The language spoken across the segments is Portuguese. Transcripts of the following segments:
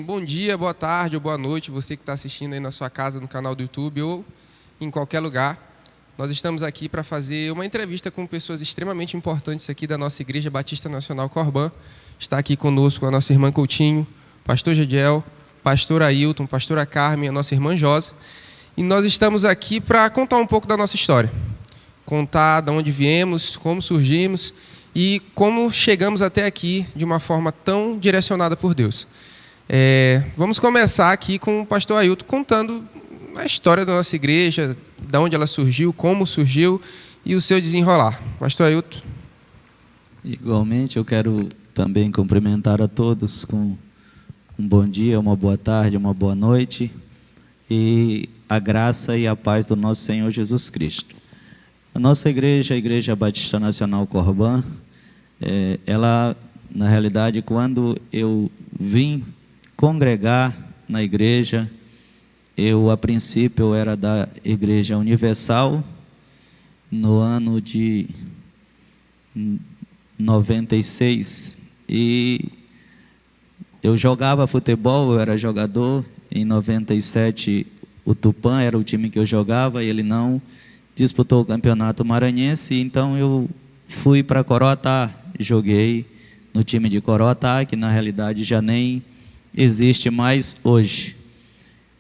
Bom dia, boa tarde ou boa noite, você que está assistindo aí na sua casa, no canal do YouTube ou em qualquer lugar. Nós estamos aqui para fazer uma entrevista com pessoas extremamente importantes aqui da nossa Igreja Batista Nacional Corbã. Está aqui conosco a nossa irmã Coutinho, pastor Gediel, pastor Ailton, pastora Carmen, a nossa irmã Josa. E nós estamos aqui para contar um pouco da nossa história. Contar de onde viemos, como surgimos e como chegamos até aqui de uma forma tão direcionada por Deus. Vamos começar aqui com o pastor Ailton contando a história da nossa igreja, de onde ela surgiu, como surgiu e o seu desenrolar. Pastor Ailton. Igualmente, eu quero também cumprimentar a todos com um bom dia, uma boa tarde, uma boa noite e a graça e a paz do nosso Senhor Jesus Cristo. A nossa igreja, a Igreja Batista Nacional Corbã, ela, na realidade, quando eu vim congregar na igreja, a princípio, eu era da Igreja Universal, no ano de 96, e eu jogava futebol, eu era jogador. Em 97, o Tupã era o time que eu jogava, e ele não disputou o Campeonato Maranhense, então eu fui para Coroatá, joguei no time de Coroatá, que na realidade já nem existe mais hoje.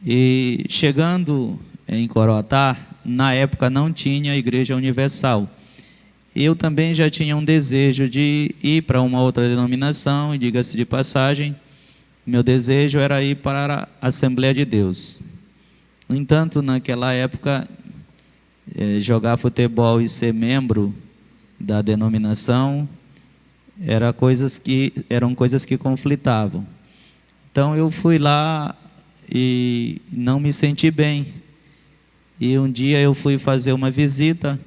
E chegando em Coroatá, na época não tinha Igreja Universal. Eu também já tinha um desejo de ir para uma outra denominação, e diga-se de passagem, meu desejo era ir para a Assembleia de Deus. No entanto, naquela época, jogar futebol e ser membro da denominação eram coisas que conflitavam. Então eu fui lá e não me senti bem. E um dia eu fui fazer uma visita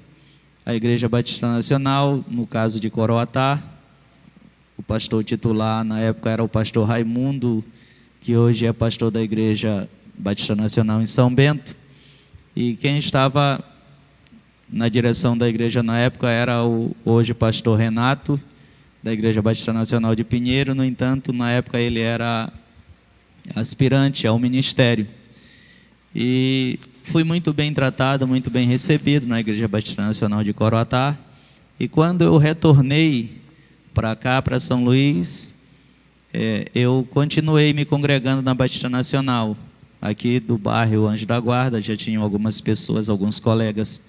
à Igreja Batista Nacional, no caso de Coroatá. O pastor titular na época era o pastor Raimundo, que hoje é pastor da Igreja Batista Nacional em São Bento. E quem estava na direção da igreja na época era o hoje pastor Renato, da Igreja Batista Nacional de Pinheiro. No entanto, na época ele era aspirante ao ministério. E fui muito bem tratado, muito bem recebido na Igreja Batista Nacional de Coroatá. E quando eu retornei para cá, para São Luís, eu continuei me congregando na Batista Nacional, aqui do bairro Anjo da Guarda. Já tinham algumas pessoas, alguns colegas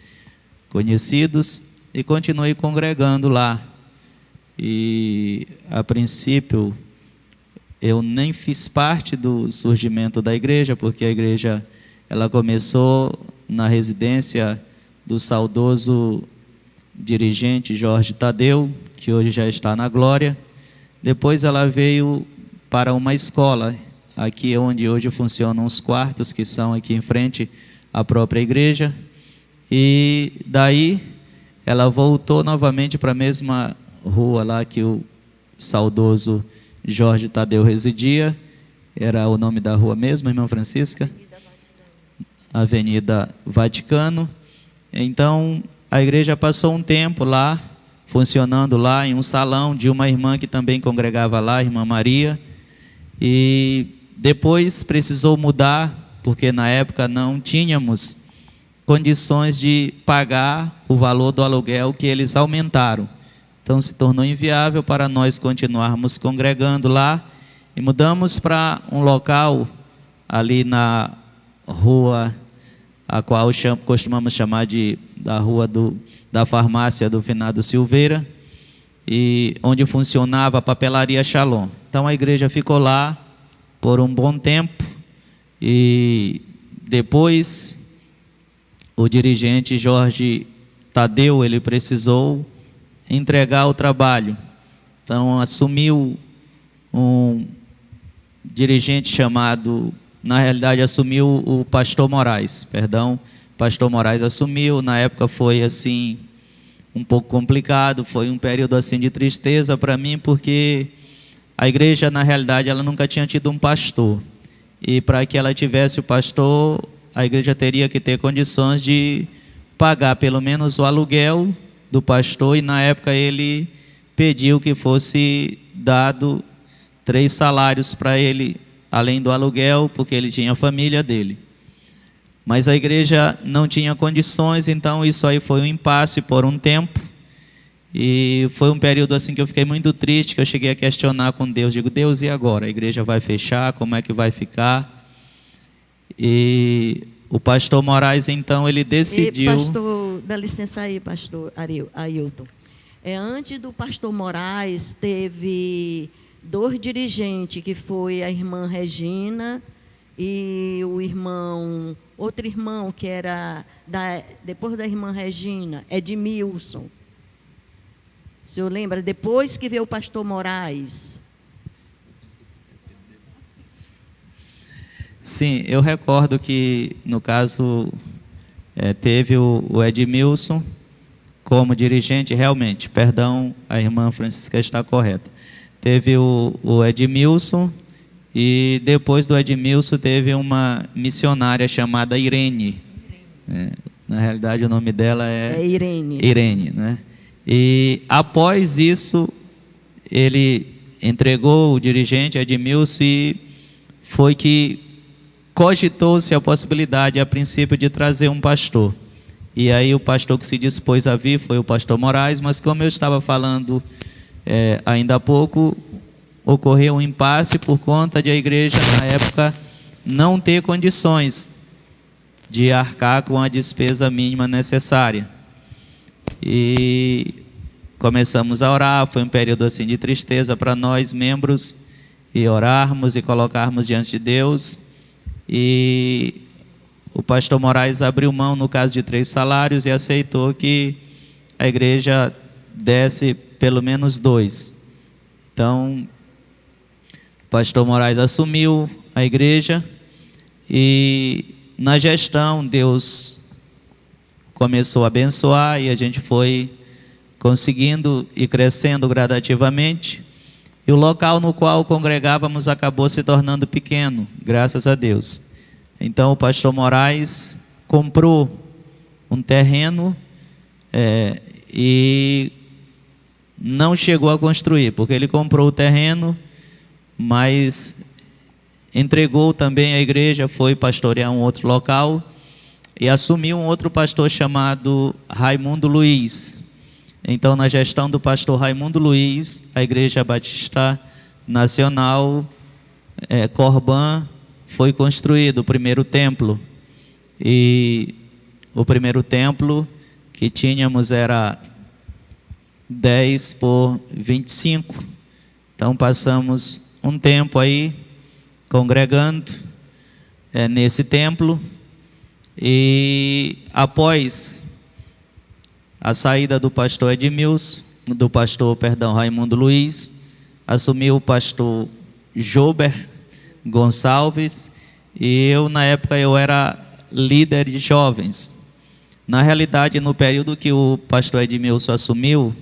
conhecidos, e continuei congregando lá. E a princípio eu nem fiz parte do surgimento da igreja, porque a igreja ela começou na residência do saudoso dirigente Jorge Tadeu, que hoje já está na glória. Depois ela veio para uma escola, aqui onde hoje funcionam os quartos, que são aqui em frente à própria igreja. E daí ela voltou novamente para a mesma rua lá que o saudoso Jorge Tadeu residia. Era o nome da rua mesmo, irmã Francisca? Avenida Vaticano. Então a igreja passou um tempo lá, funcionando lá em um salão de uma irmã que também congregava lá, a irmã Maria. E depois precisou mudar, porque na época não tínhamos condições de pagar o valor do aluguel que eles aumentaram. Então se tornou inviável para nós continuarmos congregando lá, e mudamos para um local ali na rua, a qual costumamos chamar da rua da farmácia do finado Silveira, e onde funcionava a papelaria Shalom. Então a igreja ficou lá por um bom tempo, e depois o dirigente Jorge Tadeu, ele precisou entregar o trabalho. Então assumiu um dirigente chamado, na realidade assumiu o pastor Moraes, pastor Moraes assumiu. Na época foi assim um pouco complicado, foi um período assim de tristeza para mim, porque a igreja na realidade ela nunca tinha tido um pastor, e para que ela tivesse o pastor, a igreja teria que ter condições de pagar pelo menos o aluguel do pastor, e na época ele pediu que fosse dado 3 salários para ele além do aluguel, porque ele tinha a família dele. Mas a igreja não tinha condições, então isso aí foi um impasse por um tempo. E foi um período assim que eu fiquei muito triste, que eu cheguei a questionar com Deus. Digo, Deus, e agora? A igreja vai fechar? Como é que vai ficar? E o pastor Moraes, então, ele decidiu... Pastor, dá licença aí, pastor Ailton. Antes do pastor Moraes, teve 2 dirigentes, que foi a irmã Regina e outro irmão, que era depois da irmã Regina, Edmilson. O senhor lembra? Depois que veio o pastor Moraes. Sim, eu recordo que, no caso, teve o Edmilson como dirigente, realmente, perdão, a irmã Francisca está correta. Teve o Edmilson, e depois do Edmilson teve uma missionária chamada Irene. Na realidade, o nome dela é Irene. Irene, né? E após isso, ele entregou o dirigente Edmilson, e foi que cogitou-se a possibilidade, a princípio, de trazer um pastor. E aí o pastor que se dispôs a vir foi o pastor Moraes, mas como eu estava falando ainda há pouco, ocorreu um impasse por conta de a igreja, na época, não ter condições de arcar com a despesa mínima necessária. E começamos a orar, foi um período assim de tristeza para nós, membros, e orarmos e colocarmos diante de Deus. E o pastor Moraes abriu mão, no caso de 3 salários, e aceitou que a igreja desse pelo menos 2. Então, o pastor Moraes assumiu a igreja, e na gestão Deus começou a abençoar, e a gente foi conseguindo e crescendo gradativamente. E o local no qual congregávamos acabou se tornando pequeno, graças a Deus. Então o pastor Moraes comprou um terreno e não chegou a construir, porque ele comprou o terreno, mas entregou também a igreja, foi pastorear um outro local e assumiu um outro pastor chamado Raimundo Luiz. Então, na gestão do pastor Raimundo Luiz, a Igreja Batista Nacional Corbã foi construído o primeiro templo. E o primeiro templo que tínhamos era 10 por 25. Então, passamos um tempo aí congregando nesse templo. E após a saída do pastor Edmilson, Raimundo Luiz, assumiu o pastor Jober Gonçalves, e eu, na época, eu era líder de jovens. Na realidade, no período que o pastor Edmilson assumiu,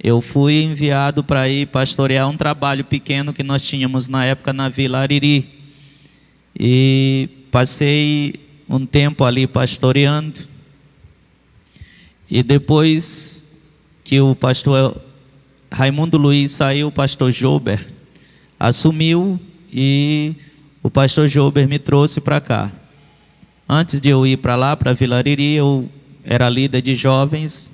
eu fui enviado para ir pastorear um trabalho pequeno que nós tínhamos na época na Vila Ariri. E passei um tempo ali pastoreando. E depois que o pastor Raimundo Luiz saiu, o pastor Jober assumiu, e o pastor Jober me trouxe para cá. Antes de eu ir para lá, para Vila Ariri, eu era líder de jovens,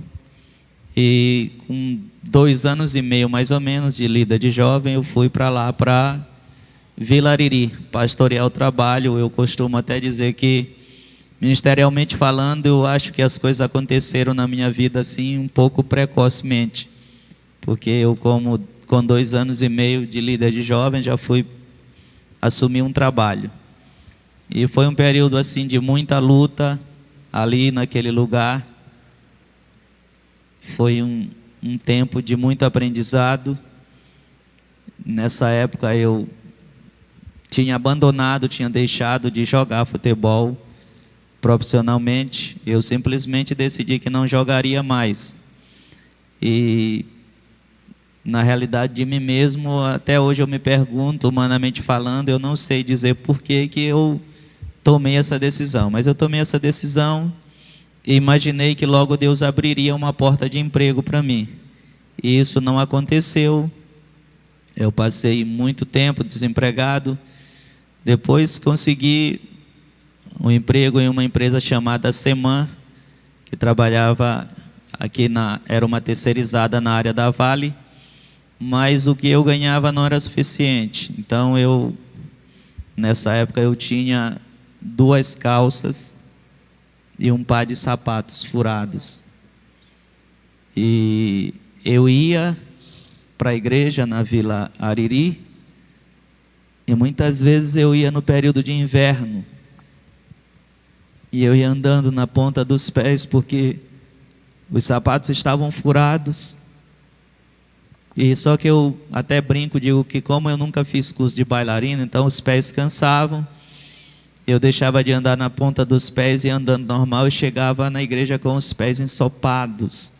e com 2 anos e meio mais ou menos de líder de jovem, eu fui para lá, para Vila Ariri, pastorear o trabalho. Eu costumo até dizer que, ministerialmente falando, eu acho que as coisas aconteceram na minha vida assim um pouco precocemente, porque eu, com 2 anos e meio de líder de jovem, já fui assumir um trabalho. E foi um período assim de muita luta ali naquele lugar. Foi um tempo de muito aprendizado. Nessa época eu tinha abandonado, tinha deixado de jogar futebol profissionalmente. Eu simplesmente decidi que não jogaria mais. E na realidade de mim mesmo, até hoje eu me pergunto, humanamente falando, eu não sei dizer por que eu tomei essa decisão. Mas eu tomei essa decisão e imaginei que logo Deus abriria uma porta de emprego para mim. E isso não aconteceu. Eu passei muito tempo desempregado. Depois consegui um emprego em uma empresa chamada Seman, que trabalhava aqui era uma terceirizada na área da Vale, mas o que eu ganhava não era suficiente. Então nessa época eu tinha 2 calças e um par de sapatos furados. E eu ia para a igreja na Vila Ariri, e muitas vezes eu ia no período de inverno, e eu ia andando na ponta dos pés, porque os sapatos estavam furados. E só que eu até brinco, digo que como eu nunca fiz curso de bailarina, então os pés cansavam, eu deixava de andar na ponta dos pés e andando normal, eu chegava na igreja com os pés ensopados.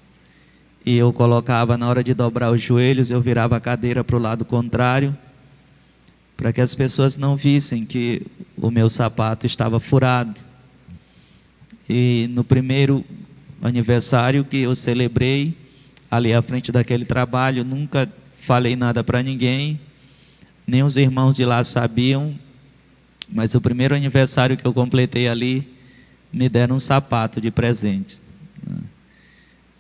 E eu colocava, na hora de dobrar os joelhos, eu virava a cadeira para o lado contrário, para que as pessoas não vissem que o meu sapato estava furado. E no primeiro aniversário que eu celebrei, ali à frente daquele trabalho, nunca falei nada para ninguém, nem os irmãos de lá sabiam, mas o primeiro aniversário que eu completei ali, me deram um sapato de presente.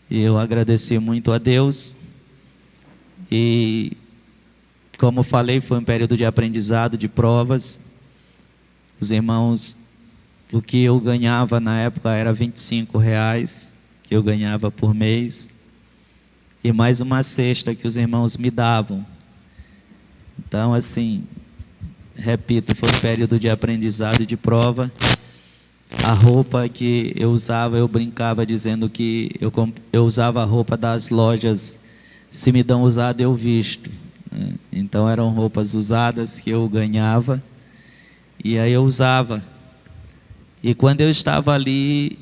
E eu agradeci muito a Deus. E, como falei, foi um período de aprendizado, de provas. Os irmãos, o que eu ganhava na época era R$ 25 que eu ganhava por mês, e mais uma cesta que os irmãos me davam. Então, assim, repito, foi um período de aprendizado e de prova. A roupa que eu usava, eu brincava dizendo que eu usava a roupa das lojas, se me dão usado eu visto. Então eram roupas usadas que eu ganhava, e aí eu usava. E quando eu estava ali,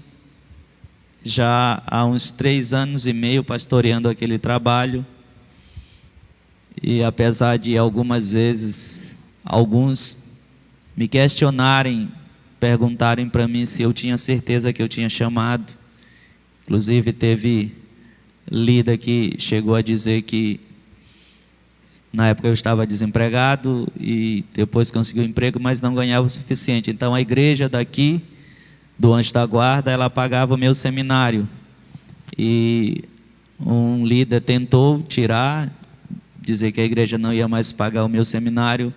já há uns 3 anos e meio pastoreando aquele trabalho, e apesar de algumas vezes alguns me questionarem, perguntarem para mim se eu tinha certeza que eu tinha chamado. Inclusive teve Lida que chegou a dizer que na época eu estava desempregado e depois consegui um emprego, mas não ganhava o suficiente. Então a igreja daqui, do Anjo da Guarda, ela pagava o meu seminário. E um líder tentou tirar, dizer que a igreja não ia mais pagar o meu seminário,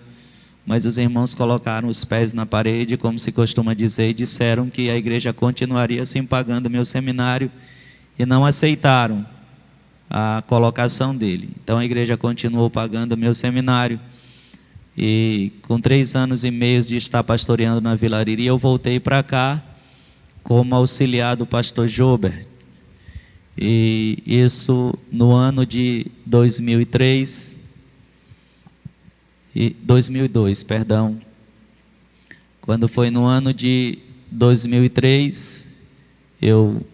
mas os irmãos colocaram os pés na parede, como se costuma dizer, e disseram que a igreja continuaria assim pagando o meu seminário, e não aceitaram a colocação dele. Então a igreja continuou pagando o meu seminário, e com 3 anos e meio de estar pastoreando na Vila Ariri, eu voltei para cá como auxiliar do pastor Jober. E isso no ano de 2002, perdão. Quando foi no ano de 2003, eu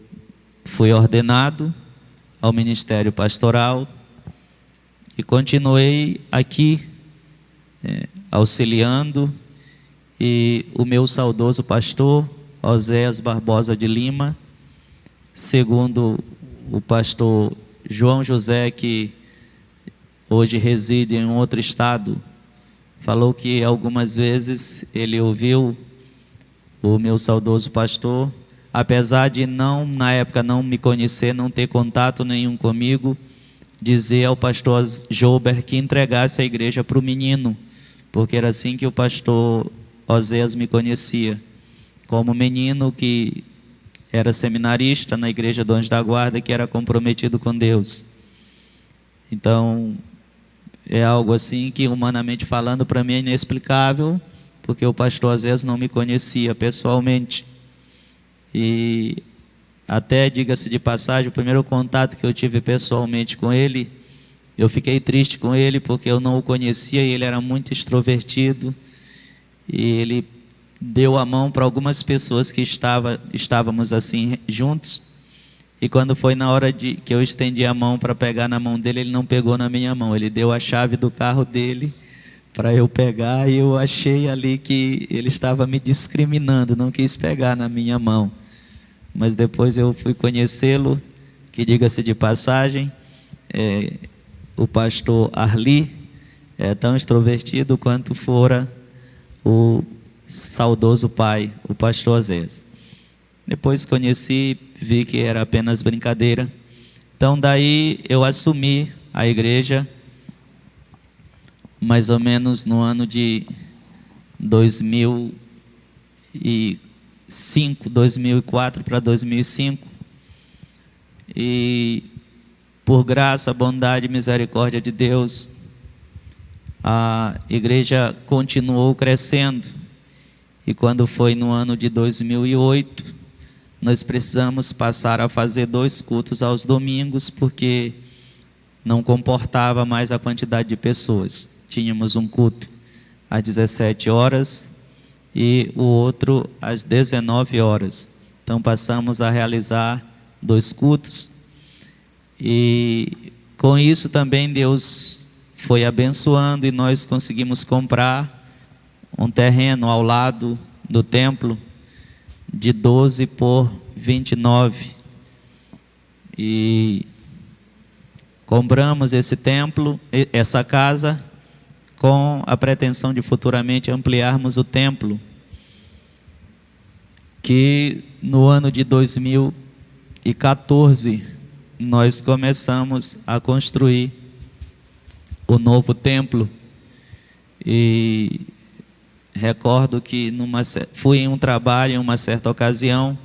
fui ordenado ao ministério pastoral e continuei aqui auxiliando. E o meu saudoso pastor Oséias Barbosa de Lima, segundo o pastor João José, que hoje reside em outro estado, falou que algumas vezes ele ouviu o meu saudoso pastor, apesar de na época não me conhecer, não ter contato nenhum comigo, dizer ao pastor Jober que entregasse a igreja para o menino, porque era assim que o pastor Oséias me conhecia, como menino que era seminarista na igreja do Anjo da Guarda, que era comprometido com Deus. Então é algo assim que, humanamente falando, para mim é inexplicável, porque o pastor às vezes não me conhecia pessoalmente. E até, diga-se de passagem, o primeiro contato que eu tive pessoalmente com ele, eu fiquei triste com ele, porque eu não o conhecia e ele era muito extrovertido, e ele deu a mão para algumas pessoas que estávamos assim juntos. E quando foi na hora que eu estendi a mão para pegar na mão dele, ele não pegou na minha mão. Ele deu a chave do carro dele para eu pegar, e eu achei ali que ele estava me discriminando, não quis pegar na minha mão. Mas depois eu fui conhecê-lo, que, diga-se de passagem, o pastor Arli é tão extrovertido quanto fora o saudoso pai, o pastor Azés. Depois conheci, vi que era apenas brincadeira. Então daí eu assumi a igreja, mais ou menos no ano de 2004 para 2005. E por graça, bondade e misericórdia de Deus, a igreja continuou crescendo. E quando foi no ano de 2008, nós precisamos passar a fazer 2 cultos aos domingos, porque não comportava mais a quantidade de pessoas. Tínhamos um culto às 17 horas e o outro às 19 horas. Então passamos a realizar 2 cultos. E com isso também Deus foi abençoando e nós conseguimos comprar um terreno ao lado do templo de 12 por 29. E compramos esse templo, essa casa, com a pretensão de futuramente ampliarmos o templo, que no ano de 2014 nós começamos a construir o novo templo. E recordo que fui em um trabalho em uma certa ocasião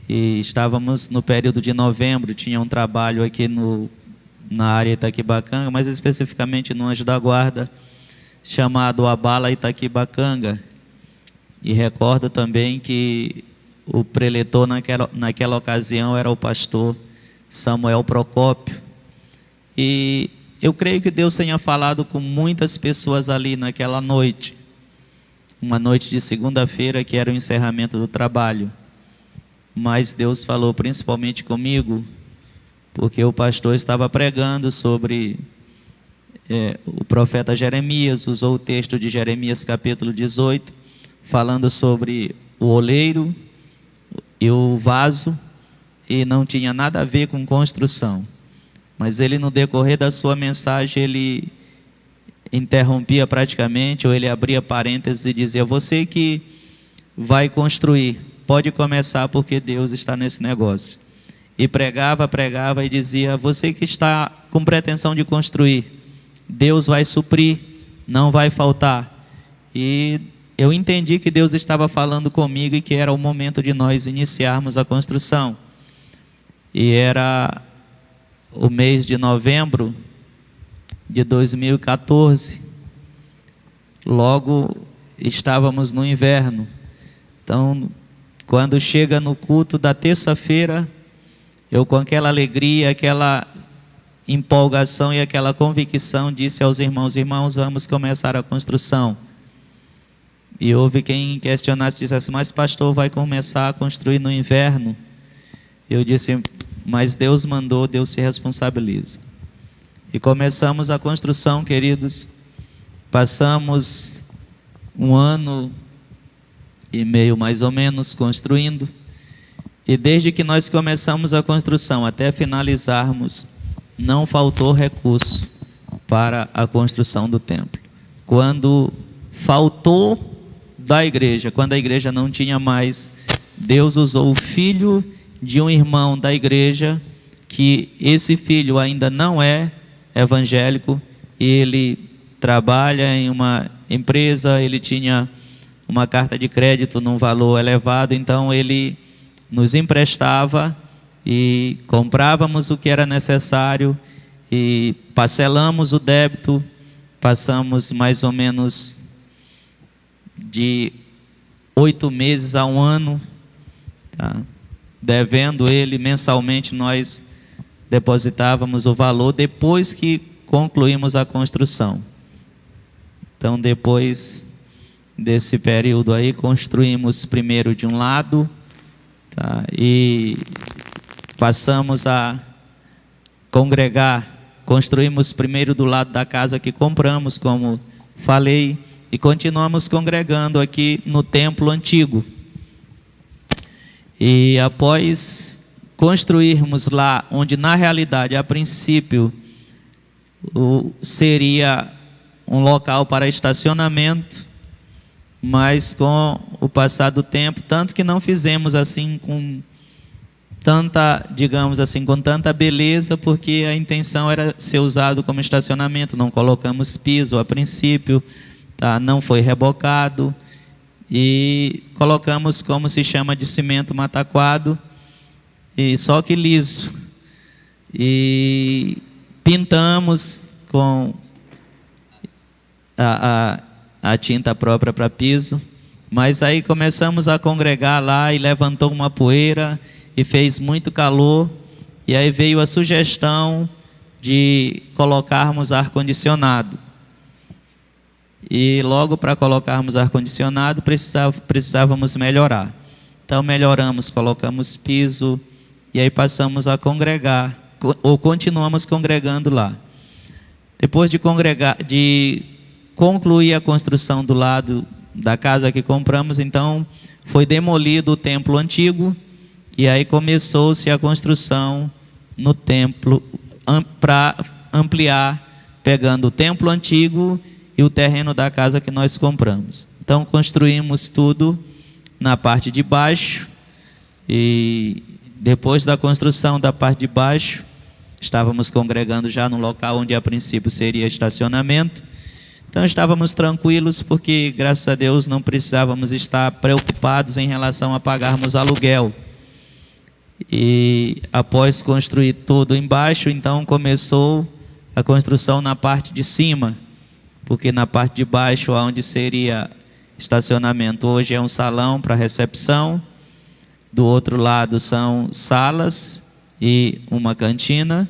e estávamos no período de novembro, tinha um trabalho aqui na área Itaquibacanga, mas especificamente no Anjo da Guarda, chamado Abala Itaquibacanga. E recordo também que o preletor naquela ocasião era o pastor Samuel Procópio. E eu creio que Deus tenha falado com muitas pessoas ali naquela noite. Uma noite de segunda-feira, que era o encerramento do trabalho. Mas Deus falou principalmente comigo, porque o pastor estava pregando sobre o profeta Jeremias, usou o texto de Jeremias capítulo 18, falando sobre o oleiro e o vaso, e não tinha nada a ver com construção. Mas ele, no decorrer da sua mensagem, ele interrompia praticamente, ou ele abria parênteses e dizia: você que vai construir, pode começar, porque Deus está nesse negócio. E pregava e dizia: você que está com pretensão de construir, Deus vai suprir, não vai faltar. E eu entendi que Deus estava falando comigo e que era o momento de nós iniciarmos a construção. E era o mês de novembro de 2014, logo estávamos no inverno. Então, quando chega no culto da terça-feira, eu, com aquela alegria, aquela empolgação e aquela convicção, disse aos irmãos: irmãos, vamos começar a construção. E houve quem questionasse, dissesse: mas pastor, vai começar a construir no inverno? Eu disse: mas Deus mandou, Deus se responsabiliza. E começamos a construção, queridos. Passamos 1 ano e meio mais ou menos construindo. E desde que nós começamos a construção até finalizarmos, não faltou recurso para a construção do templo. Quando faltou da igreja, quando a igreja não tinha mais, Deus usou o filho de um irmão da igreja, que esse filho ainda não é evangélico, e ele trabalha em uma empresa, ele tinha uma carta de crédito num valor elevado, então ele nos emprestava e comprávamos o que era necessário e parcelamos o débito. Passamos mais ou menos de 8 meses a 1 ano, tá? Devendo ele mensalmente, nós depositávamos o valor depois que concluímos a construção. Então, depois desse período aí, construímos primeiro de um lado, tá? E passamos a congregar. Construímos primeiro do lado da casa que compramos, como falei, e continuamos congregando aqui no templo antigo. E após construirmos lá, onde na realidade, a princípio, seria um local para estacionamento, mas com o passar do tempo, tanto que não fizemos assim com tanta, digamos assim, com tanta beleza, porque a intenção era ser usado como estacionamento. Não colocamos piso a princípio, tá? Não foi rebocado, e colocamos, como se chama, de cimento mataquado, e só que liso, e pintamos com a tinta própria para piso. Mas aí começamos a congregar lá e levantou uma poeira e fez muito calor, e aí veio a sugestão de colocarmos ar-condicionado. E logo para colocarmos ar-condicionado precisávamos melhorar. Então melhoramos, colocamos piso, e aí passamos a congregar, ou continuamos congregando lá. Depois de concluir a construção do lado da casa que compramos, então foi demolido o templo antigo, e aí começou-se a construção no templo para ampliar, pegando o templo antigo e o terreno da casa que nós compramos. Então construímos tudo na parte de baixo, e depois da construção da parte de baixo, estávamos congregando já no local onde a princípio seria estacionamento. Então estávamos tranquilos, porque graças a Deus não precisávamos estar preocupados em relação a pagarmos aluguel. E após construir tudo embaixo, então começou a construção na parte de cima, porque na parte de baixo, onde seria estacionamento, hoje é um salão para recepção, do outro lado são salas e uma cantina,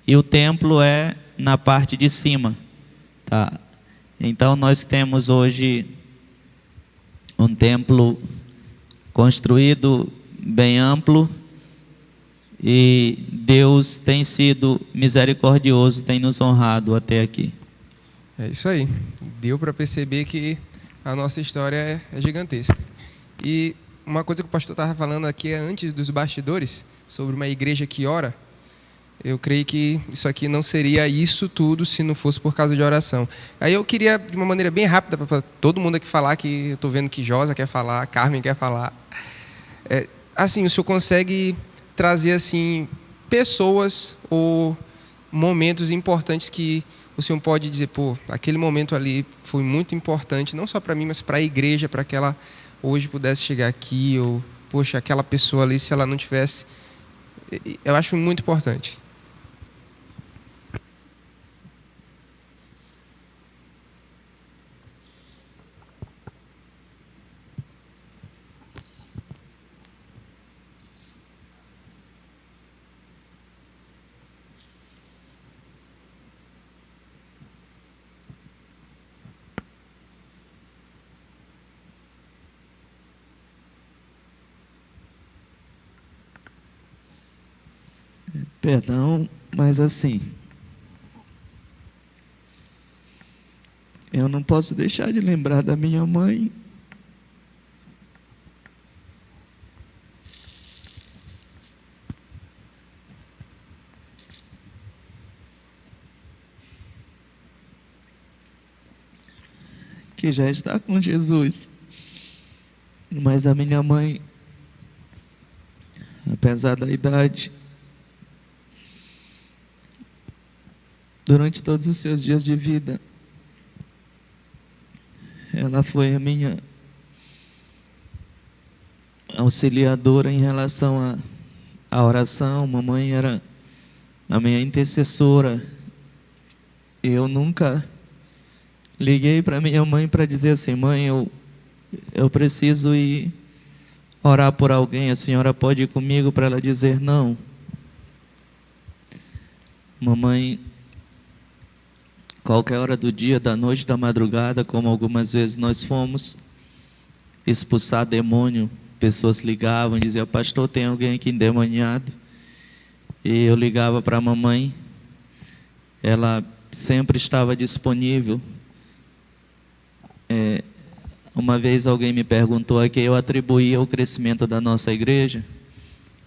e o templo é na parte de cima, tá? Então nós temos hoje um templo construído bem amplo, e Deus tem sido misericordioso, tem nos honrado até aqui. É isso aí. Deu para perceber que a nossa história é gigantesca. E uma coisa que o pastor estava falando aqui antes dos bastidores, sobre uma igreja que ora, eu creio que isso aqui não seria isso tudo se não fosse por causa de oração. Aí eu queria, de uma maneira bem rápida, para todo mundo aqui falar, que eu estou vendo que Josa quer falar, Carmen quer falar. Assim, o senhor consegue trazer assim pessoas ou momentos importantes que o senhor pode dizer, pô, aquele momento ali foi muito importante, não só para mim, mas para a igreja, para que ela hoje pudesse chegar aqui, ou, poxa, aquela pessoa ali, se ela não tivesse... Eu acho muito importante. Perdão, mas assim, eu não posso deixar de lembrar da minha mãe. Que já está com Jesus. Mas a minha mãe, apesar da idade, durante todos os seus dias de vida, ela foi a minha auxiliadora em relação à oração. Mamãe era a minha intercessora. Eu nunca liguei para minha mãe para dizer assim, mãe, eu preciso ir orar por alguém, a senhora pode ir comigo? Para ela dizer não. Mamãe, qualquer hora do dia, da noite, da madrugada, como algumas vezes nós fomos expulsar demônio, pessoas ligavam e diziam, pastor, tem alguém aqui endemoniado? E eu ligava para a mamãe, ela sempre estava disponível. Uma vez alguém me perguntou a que eu atribuía o crescimento da nossa igreja,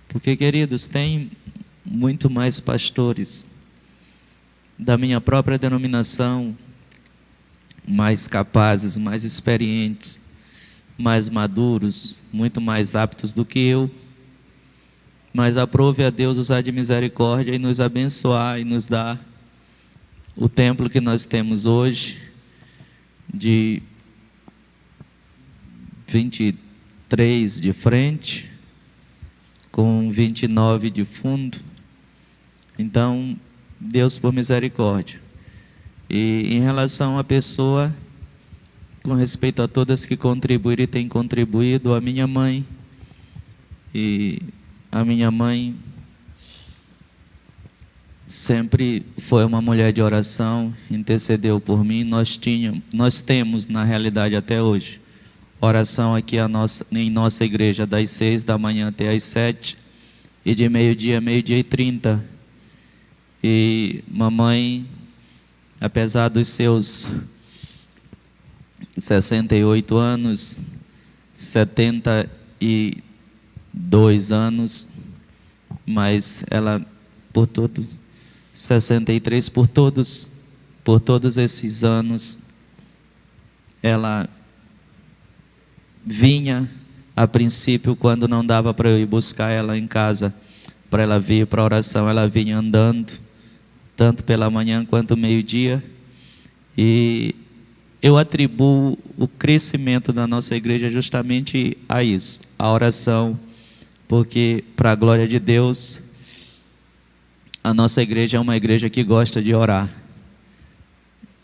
porque, queridos, tem muito mais pastores da minha própria denominação, mais capazes, mais experientes, mais maduros, muito mais aptos do que eu. Mas aprove a Deus usar de misericórdia e nos abençoar e nos dar o templo que nós temos hoje, de 23 de frente, com 29 de fundo. Então, Deus por misericórdia. E em relação à pessoa, com respeito a todas que contribuíram e têm contribuído, a minha mãe, e a minha mãe sempre foi uma mulher de oração, intercedeu por mim. Nós temos, na realidade, até hoje, oração aqui em nossa igreja, das 6 da manhã até as 7, e de meio-dia a meio-dia e 30. E mamãe, apesar dos seus 68 anos, 72 anos, mas ela, por todo 63, por todos esses anos, ela vinha, a princípio, quando não dava para eu ir buscar ela em casa, para ela vir para a oração, ela vinha andando, tanto pela manhã quanto meio-dia. E eu atribuo o crescimento da nossa igreja justamente a isso, a oração, porque, para a glória de Deus, a nossa igreja é uma igreja que gosta de orar.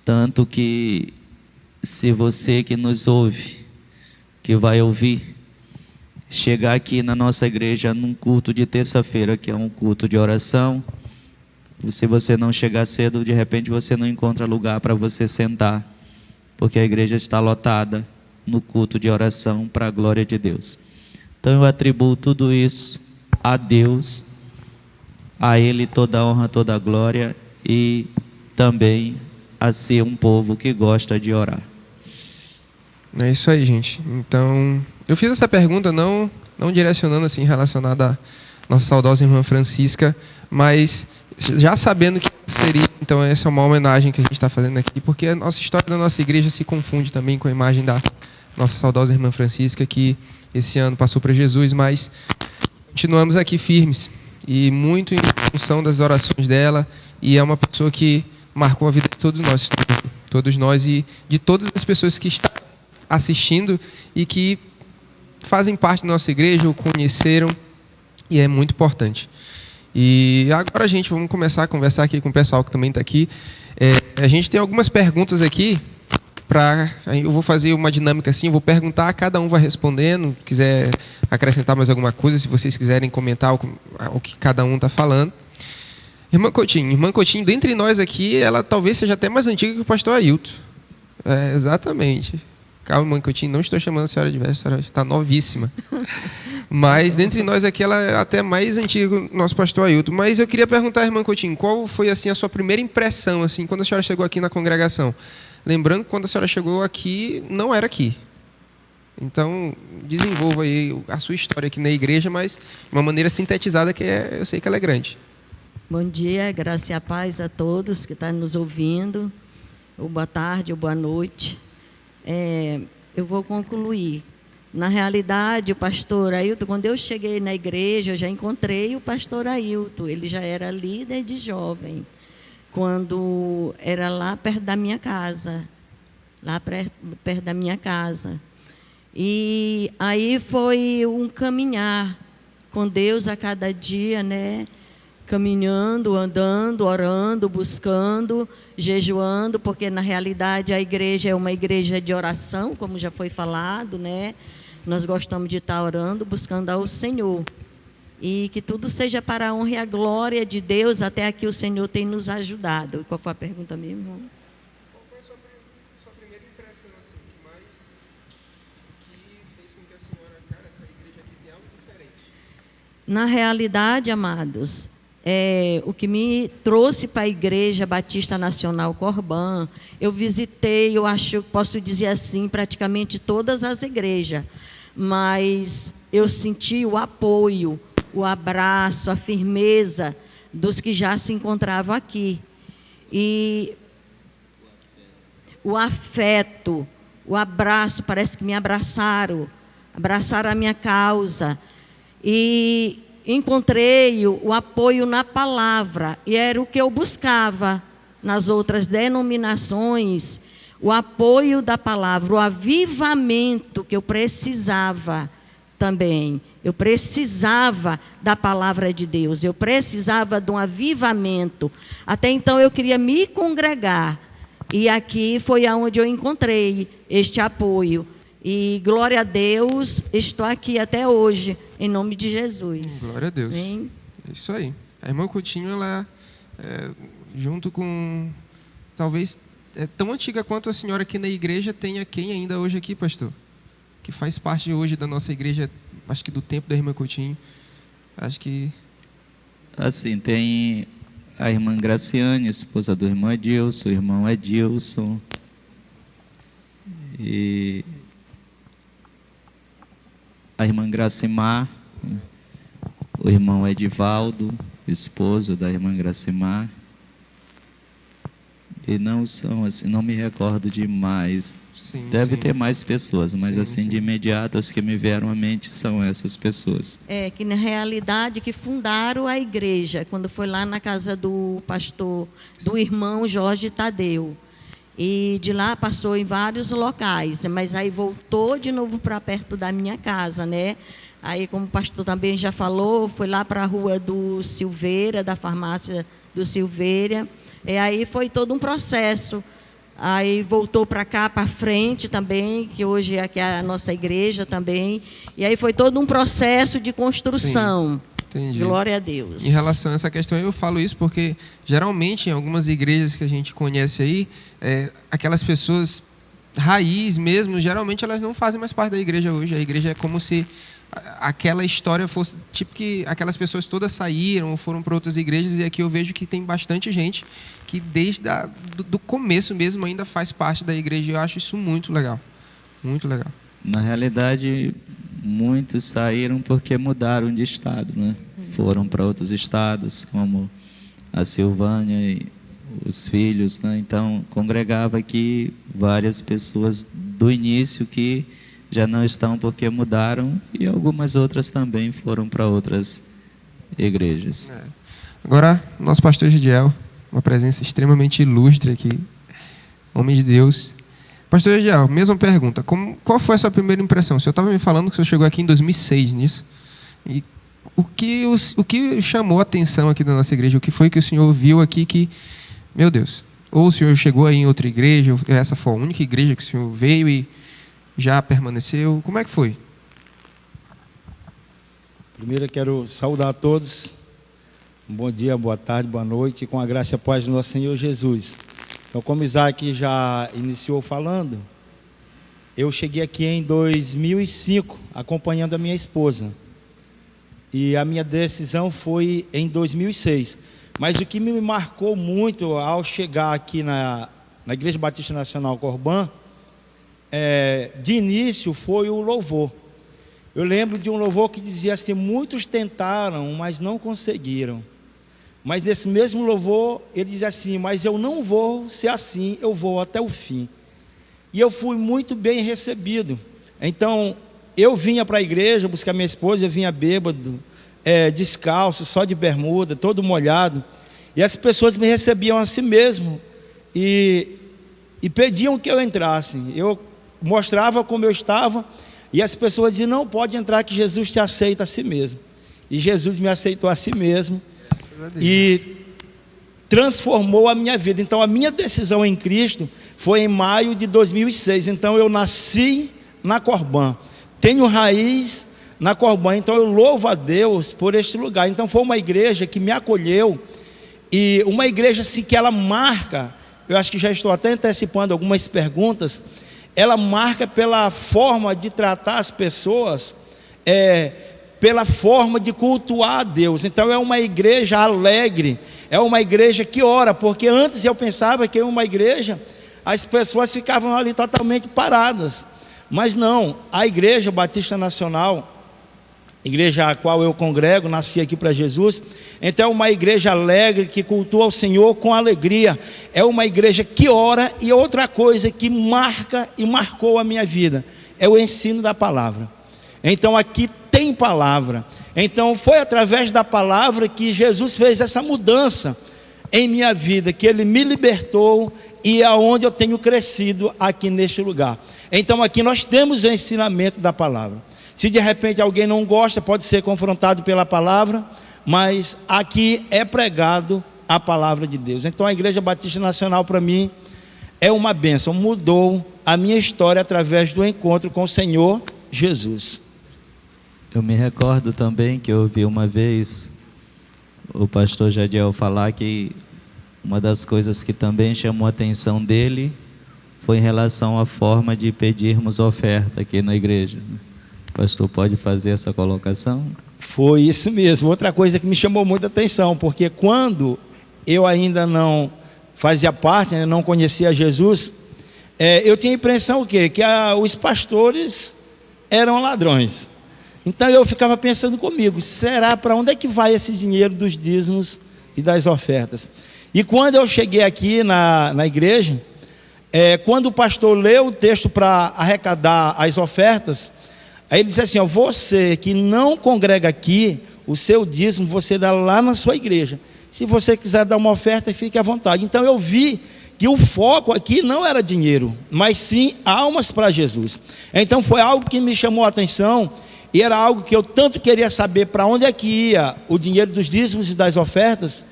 Tanto que, se você que nos ouve, que vai ouvir, chegar aqui na nossa igreja num culto de terça-feira, que é um culto de oração, se você não chegar cedo, de repente você não encontra lugar para você sentar, porque a igreja está lotada no culto de oração para a glória de Deus. Então eu atribuo tudo isso a Deus, a Ele toda a honra, toda a glória, e também a ser um povo que gosta de orar. É isso aí, gente. Então, eu fiz essa pergunta não direcionando assim, relacionada à nossa saudosa irmã Francisca, mas já sabendo que seria, então essa é uma homenagem que a gente está fazendo aqui, porque a nossa história da nossa igreja se confunde também com a imagem da nossa saudosa irmã Francisca, que esse ano passou para Jesus, mas continuamos aqui firmes, e muito em função das orações dela, e é uma pessoa que marcou a vida de todos nós e de todas as pessoas que estão assistindo e que fazem parte da nossa igreja, o conheceram, e é muito importante. E agora, gente, vamos começar a conversar aqui com o pessoal que também está aqui. A gente tem algumas perguntas aqui. Eu vou fazer uma dinâmica assim, eu vou perguntar, cada um vai respondendo. Se quiser acrescentar mais alguma coisa, se vocês quiserem comentar o que cada um está falando. Irmã Coutinho, dentre nós aqui, ela talvez seja até mais antiga que o pastor Ailton. Exatamente. Calma, irmã Coutinho, não estou chamando a senhora de velha, a senhora está novíssima. Mas, dentre nós aqui, ela é até mais antiga que o nosso pastor Ailton. Mas eu queria perguntar, irmã Coutinho, qual foi assim, a sua primeira impressão assim, quando a senhora chegou aqui na congregação? Lembrando que quando a senhora chegou aqui, não era aqui. Então, desenvolva aí a sua história aqui na igreja, mas de uma maneira sintetizada, que eu sei que ela é grande. Bom dia, graça e a paz a todos que estão nos ouvindo. Ou boa tarde, ou boa noite. Eu vou concluir. Na realidade, o pastor Ailton, quando eu cheguei na igreja, eu já encontrei o pastor Ailton. Ele já era líder de jovem, quando era lá perto da minha casa. Perto da minha casa. E aí foi um caminhar com Deus a cada dia, né? Caminhando, andando, orando, buscando, jejuando, porque na realidade a igreja é uma igreja de oração, como já foi falado, né? Nós gostamos de estar orando, buscando ao Senhor. E que tudo seja para a honra e a glória de Deus, até aqui o Senhor tem nos ajudado. Qual foi a pergunta mesmo, irmão? Qual foi a sua primeira impressão, assim, que fez com que a senhora, essa igreja aqui tem algo diferente? Na realidade, amados, o que me trouxe para a Igreja Batista Nacional Corbã, eu visitei, eu acho que posso dizer assim, praticamente todas as igrejas, mas eu senti o apoio, o abraço, a firmeza dos que já se encontravam aqui. E o afeto, o abraço, parece que me abraçaram a minha causa. E encontrei o apoio na palavra, e era o que eu buscava nas outras denominações, o apoio da palavra, o avivamento que eu precisava também. Eu precisava da palavra de Deus, eu precisava de um avivamento. Até então eu queria me congregar, e aqui foi aonde eu encontrei este apoio. E glória a Deus, estou aqui até hoje, em nome de Jesus. Glória a Deus. Amém? É isso aí. A irmã Coutinho, ela junto com, talvez, é tão antiga quanto a senhora aqui na igreja, tenha quem ainda hoje aqui, pastor? Que faz parte hoje da nossa igreja, acho que do tempo da irmã Coutinho. Acho que... Assim, tem a irmã Graciane, esposa do irmão Edilson, o irmão Edilson. E a irmã Gracimar, o irmão Edivaldo, esposo da irmã Gracimar. E não são assim, não me recordo de mais. Sim, Deve sim. ter mais pessoas, mas Sim, assim, sim. de imediato, as que me vieram à mente são essas pessoas. É, que na realidade que fundaram a igreja, quando foi lá na casa do pastor, do irmão Jorge Tadeu. E de lá passou em vários locais, mas aí voltou de novo para perto da minha casa, né? Aí, como o pastor também já falou, foi lá para a rua do Silveira, da farmácia do Silveira. E aí foi todo um processo. Aí voltou para cá, para frente também, que hoje é a nossa igreja também. E aí foi todo um processo de construção. Sim, entendi. Glória a Deus. Em relação a essa questão, eu falo isso porque, geralmente, em algumas igrejas que a gente conhece aí, aquelas pessoas raiz mesmo, geralmente elas não fazem mais parte da igreja hoje. A igreja é como se aquela história fosse, tipo que aquelas pessoas todas saíram ou foram para outras igrejas, e aqui eu vejo que tem bastante gente que desde do começo mesmo ainda faz parte da igreja. Eu acho isso muito legal. Muito legal. Na realidade, muitos saíram porque mudaram de estado, né? Foram para outros estados, como a Silvânia e os filhos, né? Então, congregava aqui várias pessoas do início que já não estão porque mudaram, e algumas outras também foram para outras igrejas. Agora, nosso pastor Gidiel, uma presença extremamente ilustre aqui, homem de Deus. Pastor Gidiel, mesma pergunta, qual foi a sua primeira impressão? O senhor estava me falando que o senhor chegou aqui em 2006 nisso, e o que chamou a atenção aqui da nossa igreja? O que foi que o senhor viu aqui que, meu Deus, ou o senhor chegou aí em outra igreja, ou essa foi a única igreja que o senhor veio e já permaneceu? Como é que foi? Primeiro eu quero saudar a todos. Um bom dia, boa tarde, boa noite, com a graça e a paz do nosso Senhor Jesus. Então, como Isaac já iniciou falando, eu cheguei aqui em 2005, acompanhando a minha esposa. E a minha decisão foi em 2006. Mas o que me marcou muito ao chegar aqui na Igreja Batista Nacional Corbã, de início foi o louvor. Eu lembro de um louvor que dizia assim: muitos tentaram, mas não conseguiram. Mas nesse mesmo louvor ele dizia assim: mas eu não vou ser assim, eu vou até o fim. E eu fui muito bem recebido. Então eu vinha para a igreja buscar minha esposa, eu vinha bêbado, descalço, só de bermuda, todo molhado, e as pessoas me recebiam assim mesmo e pediam que eu entrasse. Eu mostrava como eu estava, e as pessoas diziam: não pode entrar, que Jesus te aceita a si mesmo. E Jesus me aceitou a si mesmo e transformou a minha vida. Então a minha decisão em Cristo foi em maio de 2006. Então eu nasci na Corbã, tenho raiz na Corbã, então eu louvo a Deus por este lugar. Então foi uma igreja que me acolheu, e uma igreja assim que ela marca, eu acho que já estou até antecipando algumas perguntas, ela marca pela forma de tratar as pessoas, pela forma de cultuar a Deus. Então é uma igreja alegre, é uma igreja que ora, porque antes eu pensava que em uma igreja as pessoas ficavam ali totalmente paradas, mas não. A Igreja Batista Nacional, igreja a qual eu congrego, nasci aqui para Jesus. Então é uma igreja alegre, que cultua o Senhor com alegria. É uma igreja que ora. E outra coisa que marca e marcou a minha vida é o ensino da palavra. Então aqui tem palavra. Então foi através da palavra que Jesus fez essa mudança em minha vida, que Ele me libertou, e é onde eu tenho crescido aqui neste lugar. Então aqui nós temos o ensinamento da palavra. Se de repente alguém não gosta, pode ser confrontado pela palavra, mas aqui é pregado a palavra de Deus. Então a Igreja Batista Nacional para mim é uma bênção, mudou a minha história através do encontro com o Senhor Jesus. Eu me recordo também que eu ouvi uma vez o pastor Jadiel falar que uma das coisas que também chamou a atenção dele foi em relação à forma de pedirmos oferta aqui na igreja. O pastor pode fazer essa colocação? Foi isso mesmo. Outra coisa que me chamou muita atenção, porque quando eu ainda não fazia parte, não conhecia Jesus, eu tinha a impressão o quê? Que os pastores eram ladrões. Então eu ficava pensando comigo, será para onde é que vai esse dinheiro dos dízimos e das ofertas? E quando eu cheguei aqui na igreja, quando o pastor leu o texto para arrecadar as ofertas, aí ele disse assim, você que não congrega aqui, o seu dízimo você dá lá na sua igreja. Se você quiser dar uma oferta, fique à vontade. Então eu vi que o foco aqui não era dinheiro, mas sim almas para Jesus. Então foi algo que me chamou a atenção. E era algo que eu tanto queria saber para onde é que ia o dinheiro dos dízimos e das ofertas,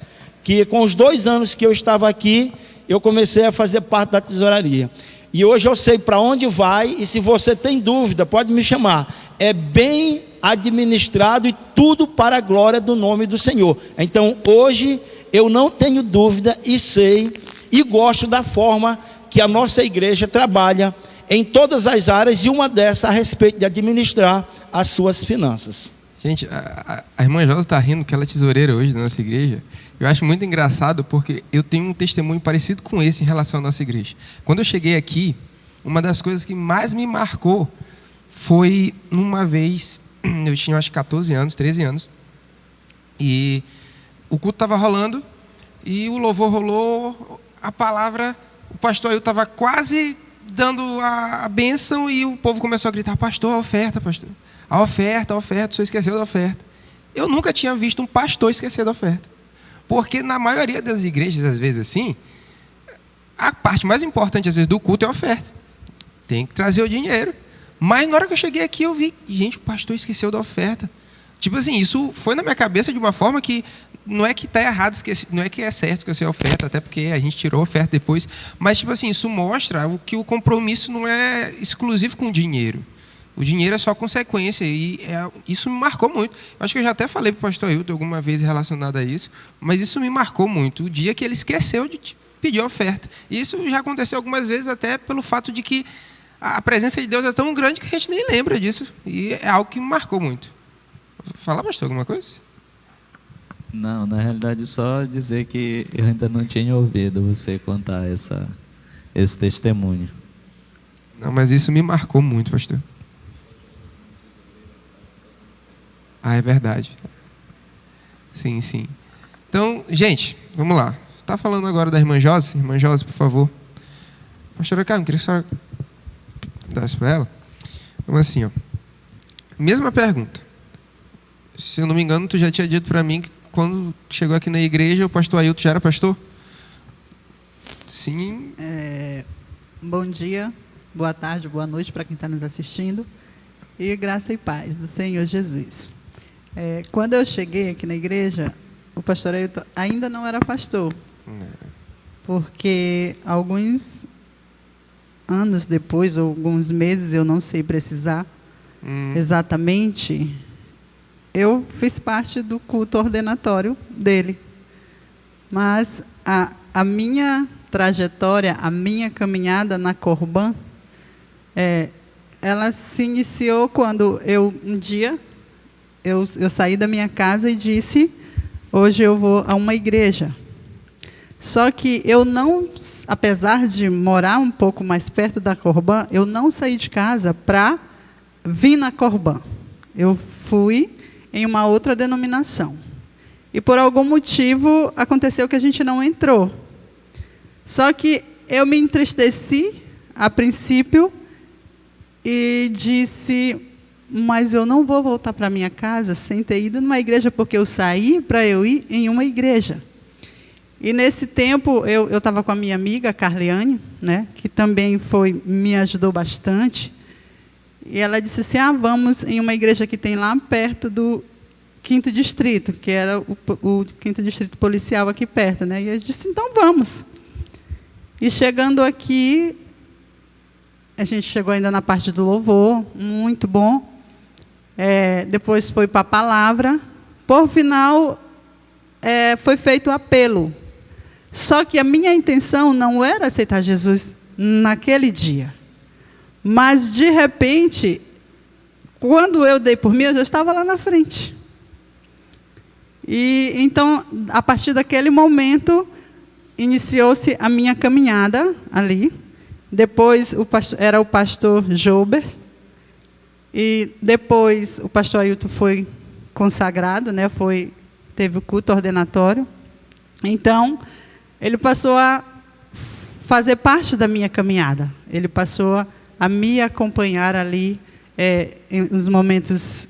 que com os 2 anos que eu estava aqui, eu comecei a fazer parte da tesouraria. E hoje eu sei para onde vai, e se você tem dúvida, pode me chamar. É bem administrado e tudo para a glória do nome do Senhor. Então hoje eu não tenho dúvida e sei e gosto da forma que a nossa igreja trabalha em todas as áreas, e uma dessas a respeito de administrar as suas finanças. Gente, a irmã Josa está rindo que ela é tesoureira hoje da nossa igreja. Eu acho muito engraçado porque eu tenho um testemunho parecido com esse em relação à nossa igreja. Quando eu cheguei aqui, uma das coisas que mais me marcou foi uma vez, eu tinha acho 14 anos, 13 anos, e o culto estava rolando, e o louvor rolou, a palavra, o pastor Ailton estava quase dando a bênção, e o povo começou a gritar, pastor, a oferta, pastor. A oferta, o senhor esqueceu da oferta. Eu nunca tinha visto um pastor esquecer da oferta. Porque na maioria das igrejas, às vezes assim, a parte mais importante, às vezes, do culto é a oferta. Tem que trazer o dinheiro. Mas na hora que eu cheguei aqui, eu vi, gente, o pastor esqueceu da oferta. Tipo assim, isso foi na minha cabeça de uma forma que não é que está errado, não é que é certo esquecer a oferta, até porque a gente tirou a oferta depois, mas tipo assim, isso mostra que o compromisso não é exclusivo com o dinheiro. O dinheiro é só consequência, e isso me marcou muito. Eu acho que eu já até falei para o pastor Ailton alguma vez relacionado a isso, mas isso me marcou muito, o dia que ele esqueceu de pedir a oferta. E isso já aconteceu algumas vezes, até pelo fato de que a presença de Deus é tão grande que a gente nem lembra disso, e é algo que me marcou muito. Falar, pastor, alguma coisa? Não, na realidade só dizer que eu ainda não tinha ouvido você contar esse testemunho. Não, mas isso me marcou muito, pastor. Ah, é verdade. Sim, sim. Então, gente, vamos lá. Está falando agora da irmã Josi? Irmã Josi, por favor. Pastora Carmen, queria que a senhora dasse para ela. Então, assim, ó. Mesma pergunta. Se eu não me engano, tu já tinha dito para mim que quando chegou aqui na igreja, o pastor Ailton já era pastor? Sim. Bom dia, boa tarde, boa noite para quem está nos assistindo. E graça e paz do Senhor Jesus. Quando eu cheguei aqui na igreja, o pastor Ailton ainda não era pastor. Porque alguns anos depois, ou alguns meses, eu não sei precisar exatamente, eu fiz parte do culto ordenatório dele. Mas a minha trajetória, a minha caminhada na Corban, ela se iniciou quando um dia, eu saí da minha casa e disse, hoje eu vou a uma igreja. Só que eu não, apesar de morar um pouco mais perto da Corban, eu não saí de casa para vir na Corban. Eu fui em uma outra denominação. E por algum motivo aconteceu que a gente não entrou. Só que eu me entristeci a princípio e disse: mas eu não vou voltar para minha casa sem ter ido numa igreja, porque eu saí para eu ir em uma igreja. E nesse tempo eu estava com a minha amiga Carliane, né, que também me ajudou bastante. E ela disse assim: vamos em uma igreja que tem lá perto do 5º Distrito, que era o 5º Distrito Policial aqui perto, né? E eu disse: então vamos. E chegando aqui, a gente chegou ainda na parte do louvor, muito bom. Depois foi para a palavra. Por final, foi feito o apelo. Só que a minha intenção não era aceitar Jesus naquele dia. Mas, de repente, quando eu dei por mim, eu já estava lá na frente. E então, a partir daquele momento, iniciou-se a minha caminhada ali. Depois era o pastor Joubert. E depois o pastor Ailton foi consagrado, né? Teve o culto ordenatório. Então, ele passou a fazer parte da minha caminhada. Ele passou a me acompanhar ali nos momentos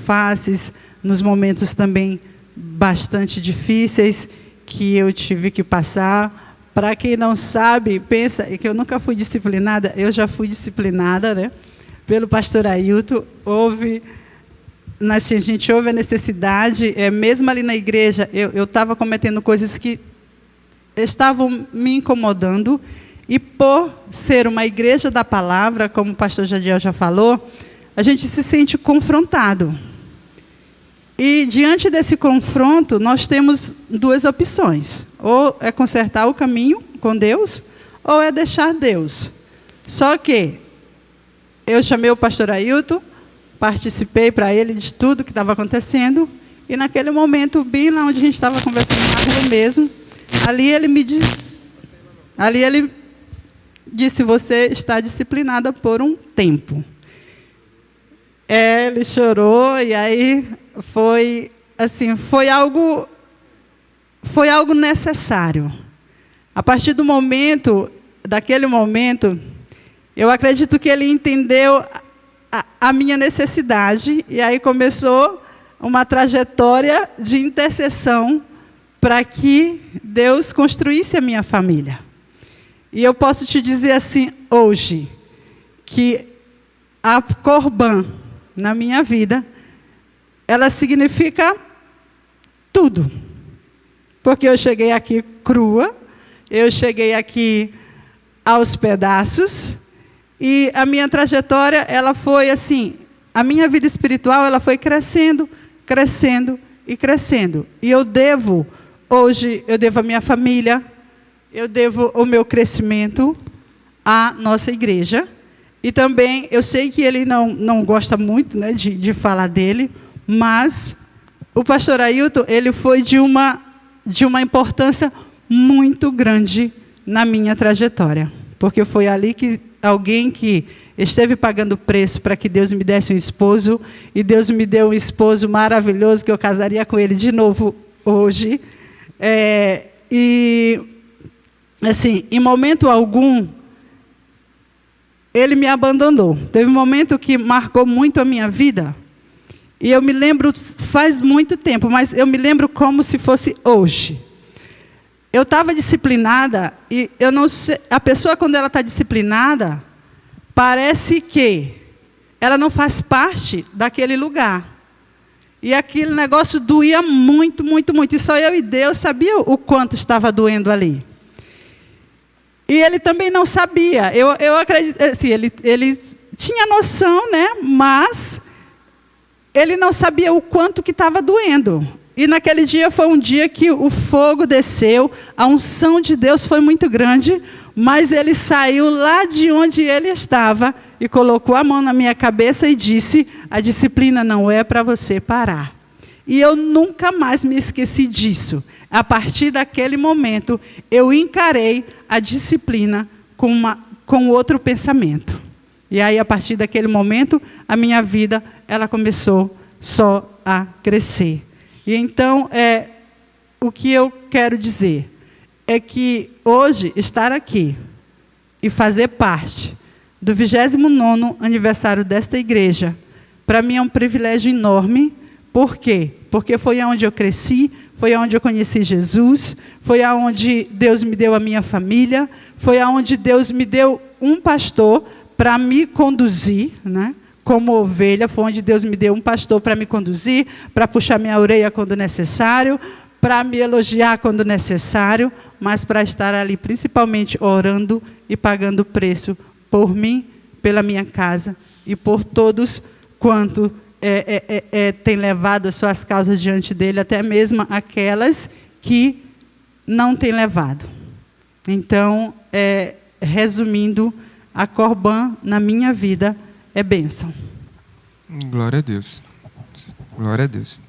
fáceis, nos momentos também bastante difíceis que eu tive que passar. Para quem não sabe, pensa que eu nunca fui disciplinada. Eu já fui disciplinada, né, pelo pastor Ailton. A gente ouve a necessidade, mesmo ali na igreja, eu estava cometendo coisas que estavam me incomodando, e por ser uma igreja da palavra, como o pastor Jadiel já falou, a gente se sente confrontado. E diante desse confronto, nós temos duas opções: ou é consertar o caminho com Deus, ou é deixar Deus. Só que eu chamei o pastor Ailton, participei para ele de tudo que estava acontecendo, e naquele momento, bem lá onde a gente estava conversando na rua mesmo, ali ele disse: você está disciplinada por um tempo. Ele chorou, e aí foi algo necessário. A partir daquele momento, eu acredito que ele entendeu a minha necessidade, e aí começou uma trajetória de intercessão para que Deus construísse a minha família. E eu posso te dizer assim, hoje, que a Corban, na minha vida, ela significa tudo. Porque eu cheguei aqui crua, eu cheguei aqui aos pedaços, e a minha trajetória, ela foi assim, a minha vida espiritual, ela foi crescendo, crescendo e crescendo. E hoje eu devo a minha família, eu devo o meu crescimento à nossa igreja. E também, eu sei que ele não gosta muito, né, de falar dele, mas o pastor Ailton, ele foi de uma importância muito grande na minha trajetória. Porque foi ali que alguém que esteve pagando preço para que Deus me desse um esposo, e Deus me deu um esposo maravilhoso, que eu casaria com ele de novo hoje. E, assim, em momento algum, ele me abandonou. Teve um momento que marcou muito a minha vida, e eu me lembro, faz muito tempo, mas eu me lembro como se fosse hoje. Eu estava disciplinada, e eu não sei, a pessoa, quando ela está disciplinada, parece que ela não faz parte daquele lugar. E aquele negócio doía muito, muito, muito. E só eu e Deus sabia o quanto estava doendo ali. E ele também não sabia. Eu acredito, assim, ele tinha noção, né? Mas ele não sabia o quanto que estava doendo. E naquele dia foi um dia que o fogo desceu, a unção de Deus foi muito grande, mas ele saiu lá de onde ele estava e colocou a mão na minha cabeça e disse: a disciplina não é para você parar. E eu nunca mais me esqueci disso. A partir daquele momento, eu encarei a disciplina com outro pensamento. E aí, a partir daquele momento, a minha vida ela começou só a crescer. E então, o que eu quero dizer é que hoje estar aqui e fazer parte do 29º aniversário desta igreja, para mim é um privilégio enorme. Por quê? Porque foi onde eu cresci, foi onde eu conheci Jesus, foi onde Deus me deu a minha família, foi onde Deus me deu um pastor para me conduzir, né? Como ovelha, foi onde Deus me deu um pastor para me conduzir, para puxar minha orelha quando necessário, para me elogiar quando necessário, mas para estar ali principalmente orando e pagando preço por mim, pela minha casa e por todos quanto tem levado as suas causas diante dele, até mesmo aquelas que não têm levado. Então, resumindo, a Corban na minha vida é bênção. Glória a Deus. Glória a Deus.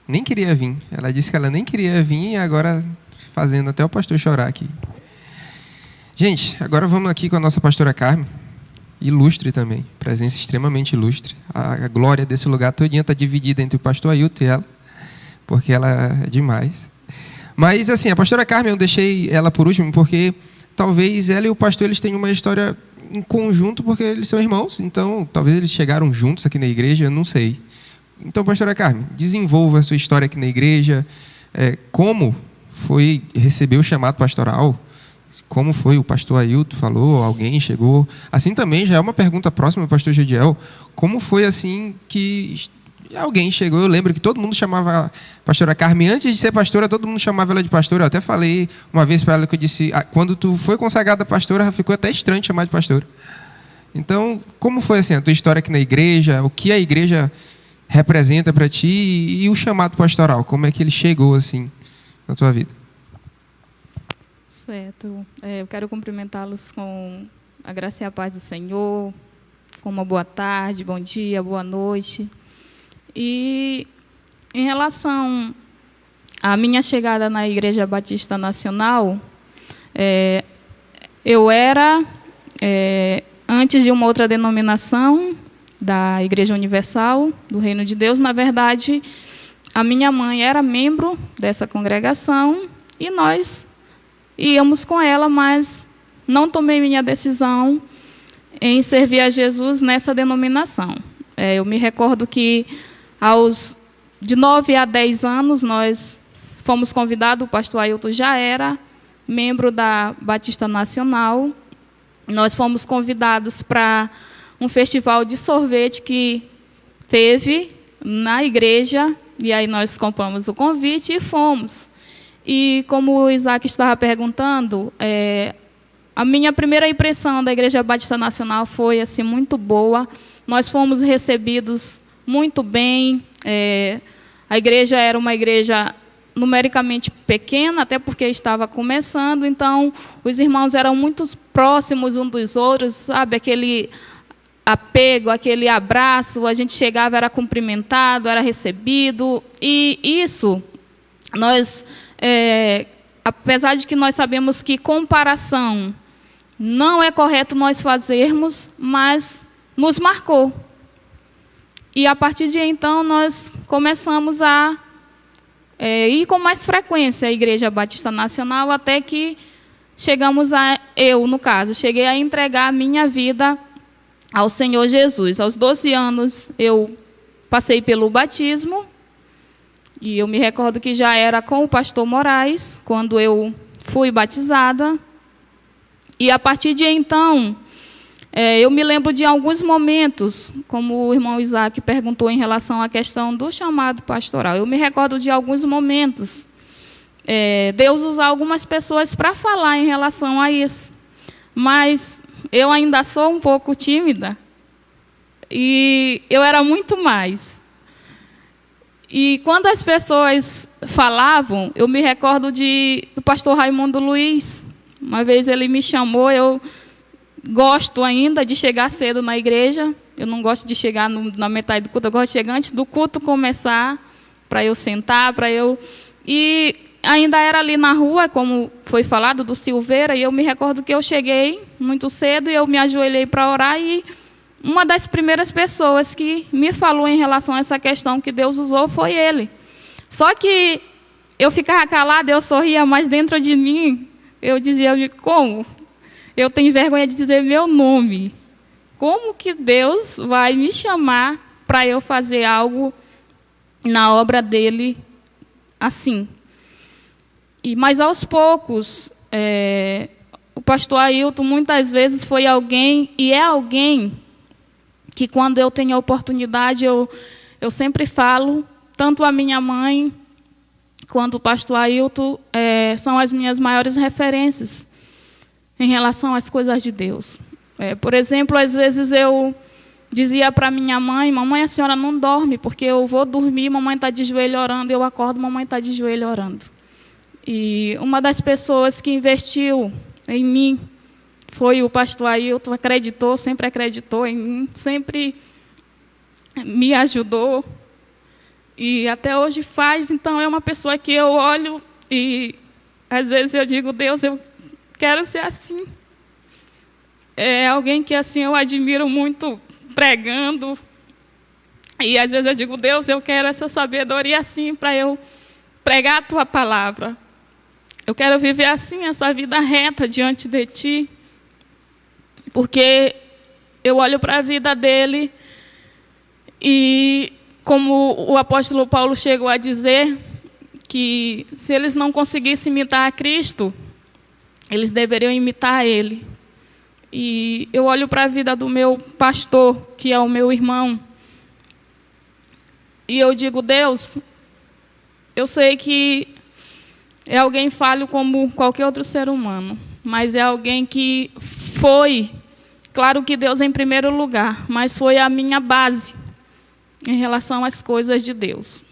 Nem queria vir. Ela disse que ela nem queria vir e agora fazendo até o pastor chorar aqui. Gente, agora vamos aqui com a nossa pastora Carmen. Ilustre também. Presença extremamente ilustre. A glória desse lugar todinha está dividida entre o pastor Ailton e ela, porque ela é demais. Mas, assim, a pastora Carmen, eu deixei ela por último, porque talvez ela e o pastor eles tenham uma história em conjunto, porque eles são irmãos. Então, talvez eles chegaram juntos aqui na igreja, eu não sei. Então, pastora Carmen, desenvolva a sua história aqui na igreja. Como foi receber o chamado pastoral? Como foi? O pastor Ailton falou, alguém chegou. Assim também já é uma pergunta próxima do pastor Gediel. Como foi assim que alguém chegou? Eu lembro que todo mundo chamava a pastora Carmen. Antes de ser pastora, todo mundo chamava ela de pastora. Eu até falei uma vez para ela que eu disse, quando tu foi consagrada pastora, ficou até estranho te chamar de pastora. Então, como foi assim a tua história aqui na igreja? O que a igreja representa para ti e o chamado pastoral? Como é que ele chegou assim na tua vida? Certo. Eu quero cumprimentá-los com a graça e a paz do Senhor, com uma boa tarde, bom dia, boa noite. E em relação à minha chegada na Igreja Batista Nacional, eu era, antes de uma outra denominação, da Igreja Universal, do Reino de Deus. Na verdade, a minha mãe era membro dessa congregação e nós íamos com ela, mas não tomei minha decisão em servir a Jesus nessa denominação. Eu me recordo que, de 9 a 10 anos, nós fomos convidados, o pastor Ailton já era membro da Batista Nacional, nós fomos convidados para um festival de sorvete que teve na igreja, e aí nós compramos o convite e fomos. E como o Isaac estava perguntando, a minha primeira impressão da Igreja Batista Nacional foi assim, muito boa. Nós fomos recebidos muito bem. A igreja era uma igreja numericamente pequena, até porque estava começando, então os irmãos eram muito próximos uns dos outros, sabe? Aquele apego, aquele abraço, a gente chegava, era cumprimentado, era recebido. E isso, nós... apesar de que nós sabemos que comparação não é correto nós fazermos, mas nos marcou. E a partir de então nós começamos a ir com mais frequência à Igreja Batista Nacional, até que chegamos no caso, cheguei a entregar a minha vida ao Senhor Jesus. Aos 12 anos eu passei pelo batismo. E eu me recordo que já era com o pastor Moraes, quando eu fui batizada. E, a partir de então, eu me lembro de alguns momentos, como o irmão Isaac perguntou em relação à questão do chamado pastoral. Eu me recordo de alguns momentos, Deus usar algumas pessoas para falar em relação a isso. Mas eu ainda sou um pouco tímida. E eu era muito mais. E quando as pessoas falavam, eu me recordo do pastor Raimundo Luiz. Uma vez ele me chamou, eu gosto ainda de chegar cedo na igreja. Eu não gosto de chegar na metade do culto, eu gosto de chegar antes do culto começar, para eu sentar, E ainda era ali na rua, como foi falado, do Silveira, e eu me recordo que eu cheguei muito cedo e eu me ajoelhei para orar e uma das primeiras pessoas que me falou em relação a essa questão que Deus usou foi ele. Só que eu ficava calada, eu sorria, mas dentro de mim, eu dizia, como? Eu tenho vergonha de dizer meu nome. Como que Deus vai me chamar para eu fazer algo na obra dele assim? Mas aos poucos, o pastor Ailton muitas vezes foi alguém, e é alguém, que quando eu tenho a oportunidade, eu sempre falo, tanto a minha mãe quanto o pastor Ailton são as minhas maiores referências em relação às coisas de Deus. Por exemplo, às vezes eu dizia para minha mãe, mamãe, a senhora não dorme, porque eu vou dormir, mamãe está de joelho orando, eu acordo, mamãe está de joelho orando. E uma das pessoas que investiu em mim foi o pastor Ailton, acreditou, sempre acreditou em mim, sempre me ajudou e até hoje faz. Então, é uma pessoa que eu olho e às vezes eu digo, Deus, eu quero ser assim. É alguém que assim eu admiro muito pregando e às vezes eu digo, Deus, eu quero essa sabedoria assim para eu pregar a Tua palavra. Eu quero viver assim essa vida reta diante de Ti. Porque eu olho para a vida dele e, como o apóstolo Paulo chegou a dizer, que se eles não conseguissem imitar a Cristo, eles deveriam imitar ele. E eu olho para a vida do meu pastor, que é o meu irmão, e eu digo, Deus, eu sei que é alguém falho como qualquer outro ser humano, mas é alguém que foi, claro que Deus em primeiro lugar, mas foi a minha base em relação às coisas de Deus.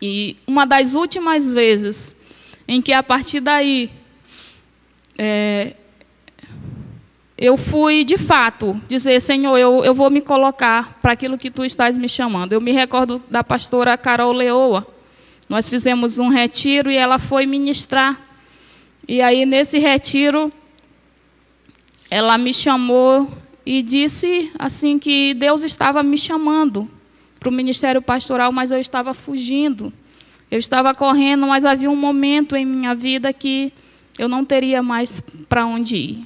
E uma das últimas vezes em que, a partir daí, eu fui, de fato, dizer, Senhor, eu vou me colocar para aquilo que Tu estás me chamando. Eu me recordo da pastora Carol Leoa. Nós fizemos um retiro e ela foi ministrar. E aí, nesse retiro, ela me chamou e disse assim que Deus estava me chamando para o ministério pastoral, mas eu estava fugindo. Eu estava correndo, mas havia um momento em minha vida que eu não teria mais para onde ir.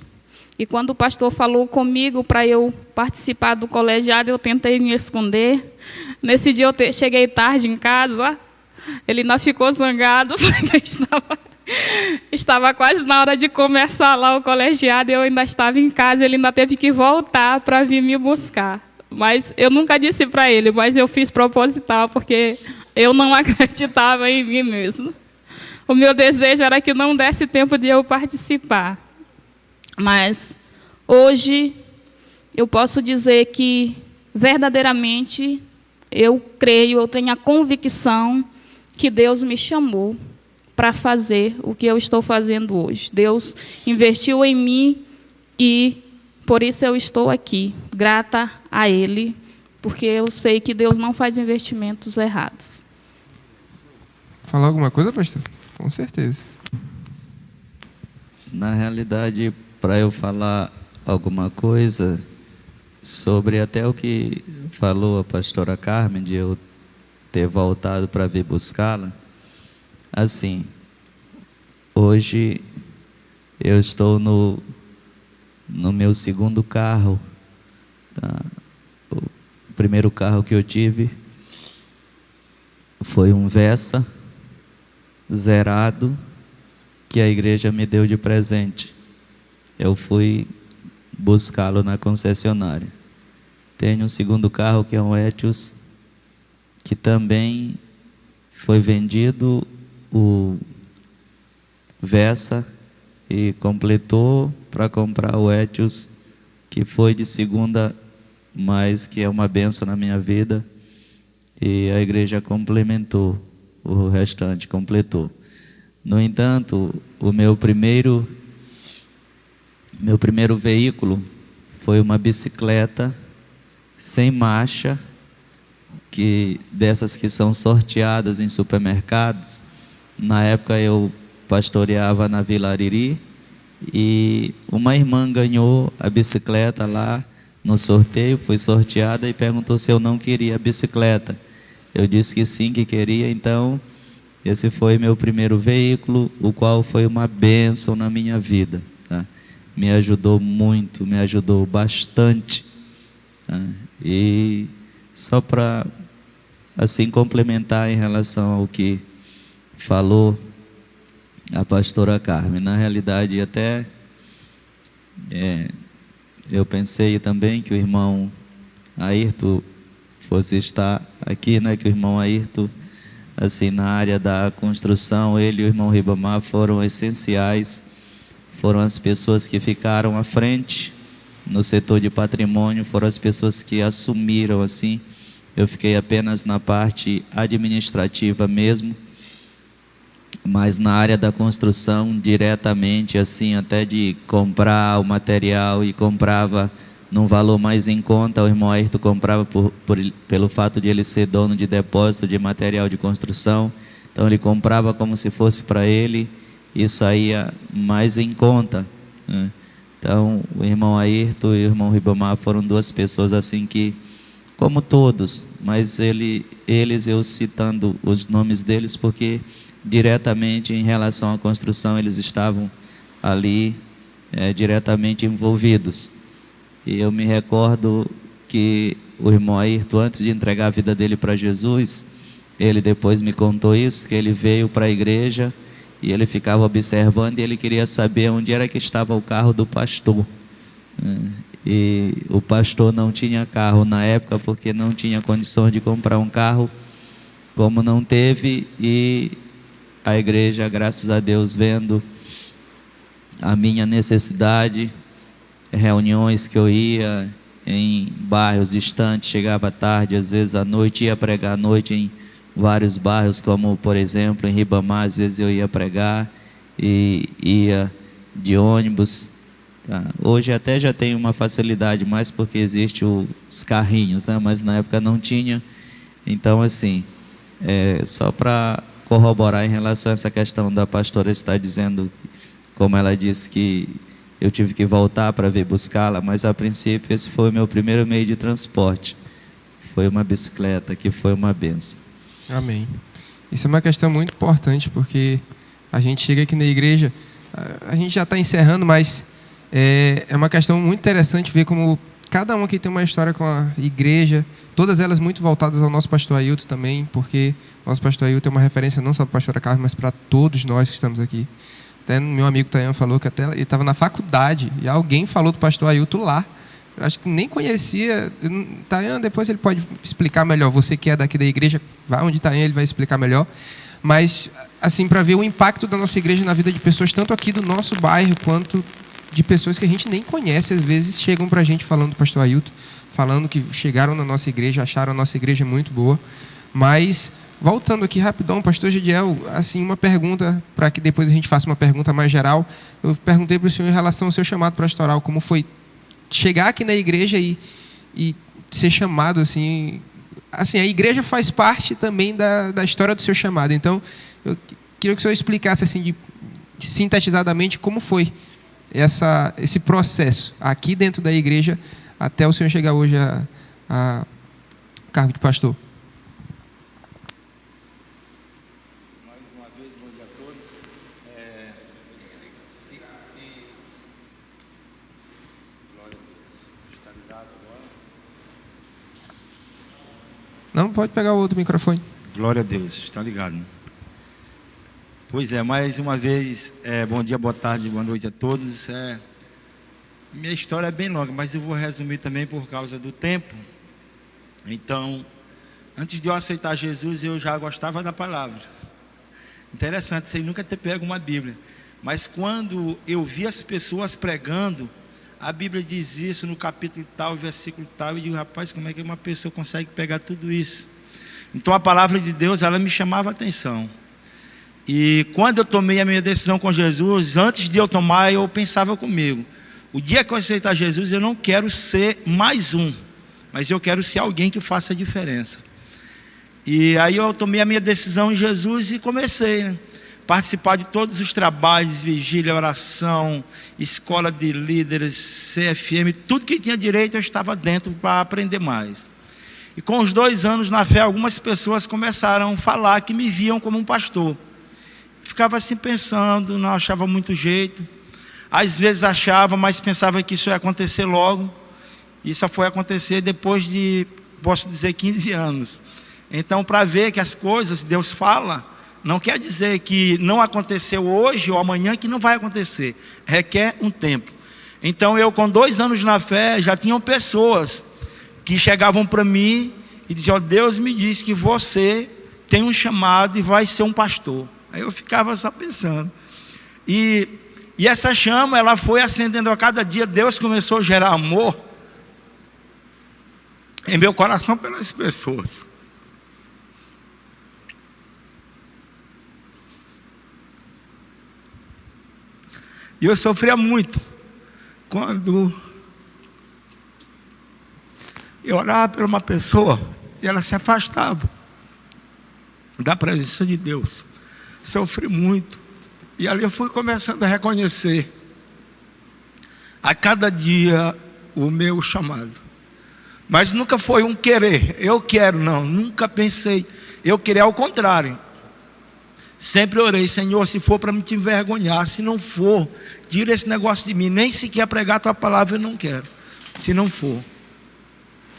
E quando o pastor falou comigo para eu participar do colegiado, eu tentei me esconder. Nesse dia eu cheguei tarde em casa, ele ainda ficou zangado, porque estava quase na hora de começar lá o colegiado, eu ainda estava em casa, ele ainda teve que voltar para vir me buscar. Mas eu nunca disse para ele, mas eu fiz proposital, porque eu não acreditava em mim mesmo. O meu desejo era que não desse tempo de eu participar. Mas hoje eu posso dizer que verdadeiramente eu creio, eu tenho a convicção que Deus me chamou para fazer o que eu estou fazendo hoje. Deus investiu em mim e por isso eu estou aqui, grata a Ele, porque eu sei que Deus não faz investimentos errados. Falar alguma coisa, pastor? Com certeza. Na realidade, para eu falar alguma coisa sobre até o que falou a pastora Carmen, de eu ter voltado para vir buscá-la, assim, hoje eu estou no meu segundo carro. Tá? O primeiro carro que eu tive foi um Versa zerado que a igreja me deu de presente. Eu fui buscá-lo na concessionária. Tenho um segundo carro que é um Etios, que também foi vendido, o Versa, e completou para comprar o Etios, que foi de segunda, mas que é uma bênção na minha vida, e a igreja complementou, o restante completou. No entanto, o meu primeiro veículo foi uma bicicleta sem marcha, dessas que são sorteadas em supermercados. Na época eu pastoreava na Vila Ariri e uma irmã ganhou a bicicleta lá no sorteio, fui sorteada e perguntou se eu não queria a bicicleta. Eu disse que sim, que queria. Então esse foi meu primeiro veículo, o qual foi uma bênção na minha vida, tá? Me ajudou muito, me ajudou bastante, tá? E só para assim complementar em relação ao que falou a pastora Carmen, na realidade até eu pensei também que o irmão Ayrton fosse estar aqui, né? Que o irmão Ayrton, assim, na área da construção, ele e o irmão Ribamar foram essenciais, foram as pessoas que ficaram à frente no setor de patrimônio, foram as pessoas que assumiram, assim. Eu fiquei apenas na parte administrativa mesmo, mas na área da construção, diretamente, assim, até de comprar o material, e comprava num valor mais em conta. O irmão Ayrton comprava pelo fato de ele ser dono de depósito de material de construção, então ele comprava como se fosse para ele e saía mais em conta, né? Então o irmão Ayrton e o irmão Ribamar foram duas pessoas assim que, como todos, mas eles, eu citando os nomes deles porque diretamente em relação à construção eles estavam ali diretamente envolvidos. E eu me recordo que o irmão Ayrton, antes de entregar a vida dele para Jesus, ele depois me contou isso, que ele veio para a igreja e ele ficava observando e ele queria saber onde era que estava o carro do pastor. E o pastor não tinha carro na época porque não tinha condições de comprar um carro, como não teve, e a igreja, graças a Deus, vendo a minha necessidade, reuniões que eu ia em bairros distantes, chegava tarde, às vezes à noite, ia pregar à noite em vários bairros, como por exemplo em Ribamar, às vezes eu ia pregar e ia de ônibus, tá? Hoje até já tenho uma facilidade mais porque existe os carrinhos, né? Mas na época não tinha. Então assim, só para corroborar em relação a essa questão da pastora estar dizendo, como ela disse que eu tive que voltar para vir buscá-la, mas a princípio esse foi o meu primeiro meio de transporte, foi uma bicicleta, que foi uma bênção. Amém. Isso é uma questão muito importante, porque a gente chega aqui na igreja, a gente já está encerrando, mas é uma questão muito interessante ver como cada um aqui tem uma história com a igreja, todas elas muito voltadas ao nosso pastor Ailton também, porque o nosso pastor Ailton é uma referência não só para a pastora Carmen, mas para todos nós que estamos aqui. Até meu amigo Tayan falou que até ele estava na faculdade e alguém falou do pastor Ailton lá. Eu acho que nem conhecia. Tayan, depois ele pode explicar melhor. Você que é daqui da igreja, vai onde Tayan, ele vai explicar melhor. Mas, assim, para ver o impacto da nossa igreja na vida de pessoas, tanto aqui do nosso bairro, quanto de pessoas que a gente nem conhece, às vezes chegam para a gente falando do pastor Ailton, falando que chegaram na nossa igreja, acharam a nossa igreja muito boa. Mas, voltando aqui rapidão, pastor Gediel, assim, uma pergunta, para que depois a gente faça uma pergunta mais geral. Eu perguntei para o senhor em relação ao seu chamado pastoral, como foi chegar aqui na igreja e ser chamado, assim, a igreja faz parte também da história do seu chamado. Então, eu queria que o senhor explicasse, assim, sintetizadamente, como foi esse processo aqui dentro da igreja até o senhor chegar hoje a cargo de pastor. Mais uma vez, bom dia a todos. Glória a Deus. Está ligado agora? Não, pode pegar o outro microfone. Glória a Deus, está ligado, né? Pois é, mais uma vez, bom dia, boa tarde, boa noite a todos. Minha história é bem longa, mas eu vou resumir também por causa do tempo. Então, antes de eu aceitar Jesus, eu já gostava da palavra. Interessante, sem nunca ter pego uma Bíblia. Mas quando eu vi as pessoas pregando, a Bíblia diz isso no capítulo tal, versículo tal, e eu digo, rapaz, como é que uma pessoa consegue pegar tudo isso? Então a palavra de Deus, ela me chamava a atenção. E quando eu tomei a minha decisão com Jesus, antes de eu tomar, eu pensava comigo, o dia que eu aceitar Jesus, eu não quero ser mais um, mas eu quero ser alguém que faça a diferença. E aí eu tomei a minha decisão em Jesus e comecei, né? participar de todos os trabalhos, vigília, oração, escola de líderes, CFM, tudo que tinha direito eu estava dentro para aprender mais. E com os 2 anos na fé, algumas pessoas começaram a falar que me viam como um pastor. Ficava assim pensando, não achava muito jeito. Às vezes achava, mas pensava que isso ia acontecer logo. E só foi acontecer depois de, posso dizer, 15 anos. Então, para ver que as coisas, Deus fala, não quer dizer que não aconteceu hoje ou amanhã que não vai acontecer. Requer um tempo. Então, eu com 2 anos na fé, já tinham pessoas que chegavam para mim e diziam: Deus me disse que você tem um chamado e vai ser um pastor. Aí eu ficava só pensando. E essa chama, ela foi acendendo a cada dia. Deus começou a gerar amor em meu coração pelas pessoas. E eu sofria muito quando eu orava por uma pessoa e ela se afastava da presença de Deus. Sofri muito. E ali eu fui começando a reconhecer a cada dia o meu chamado. Mas nunca foi um querer, eu quero, não. Nunca pensei, eu queria, ao contrário. Sempre orei: Senhor, se for para me te envergonhar, se não for, tira esse negócio de mim. Nem sequer pregar a tua palavra eu não quero, se não for.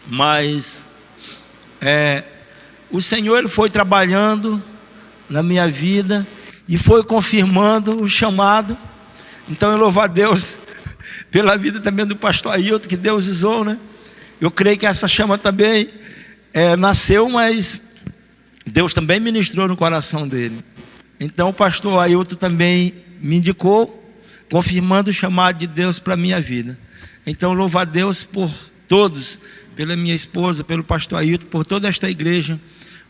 Mas o Senhor, Ele foi trabalhando na minha vida e foi confirmando o chamado. Então eu louvo a Deus pela vida também do pastor Ailton, que Deus usou, né? Eu creio que essa chama também nasceu, mas Deus também ministrou no coração dele. Então o pastor Ailton também me indicou, confirmando o chamado de Deus para a minha vida. Então louvo a Deus por todos, pela minha esposa, pelo pastor Ailton, por toda esta igreja,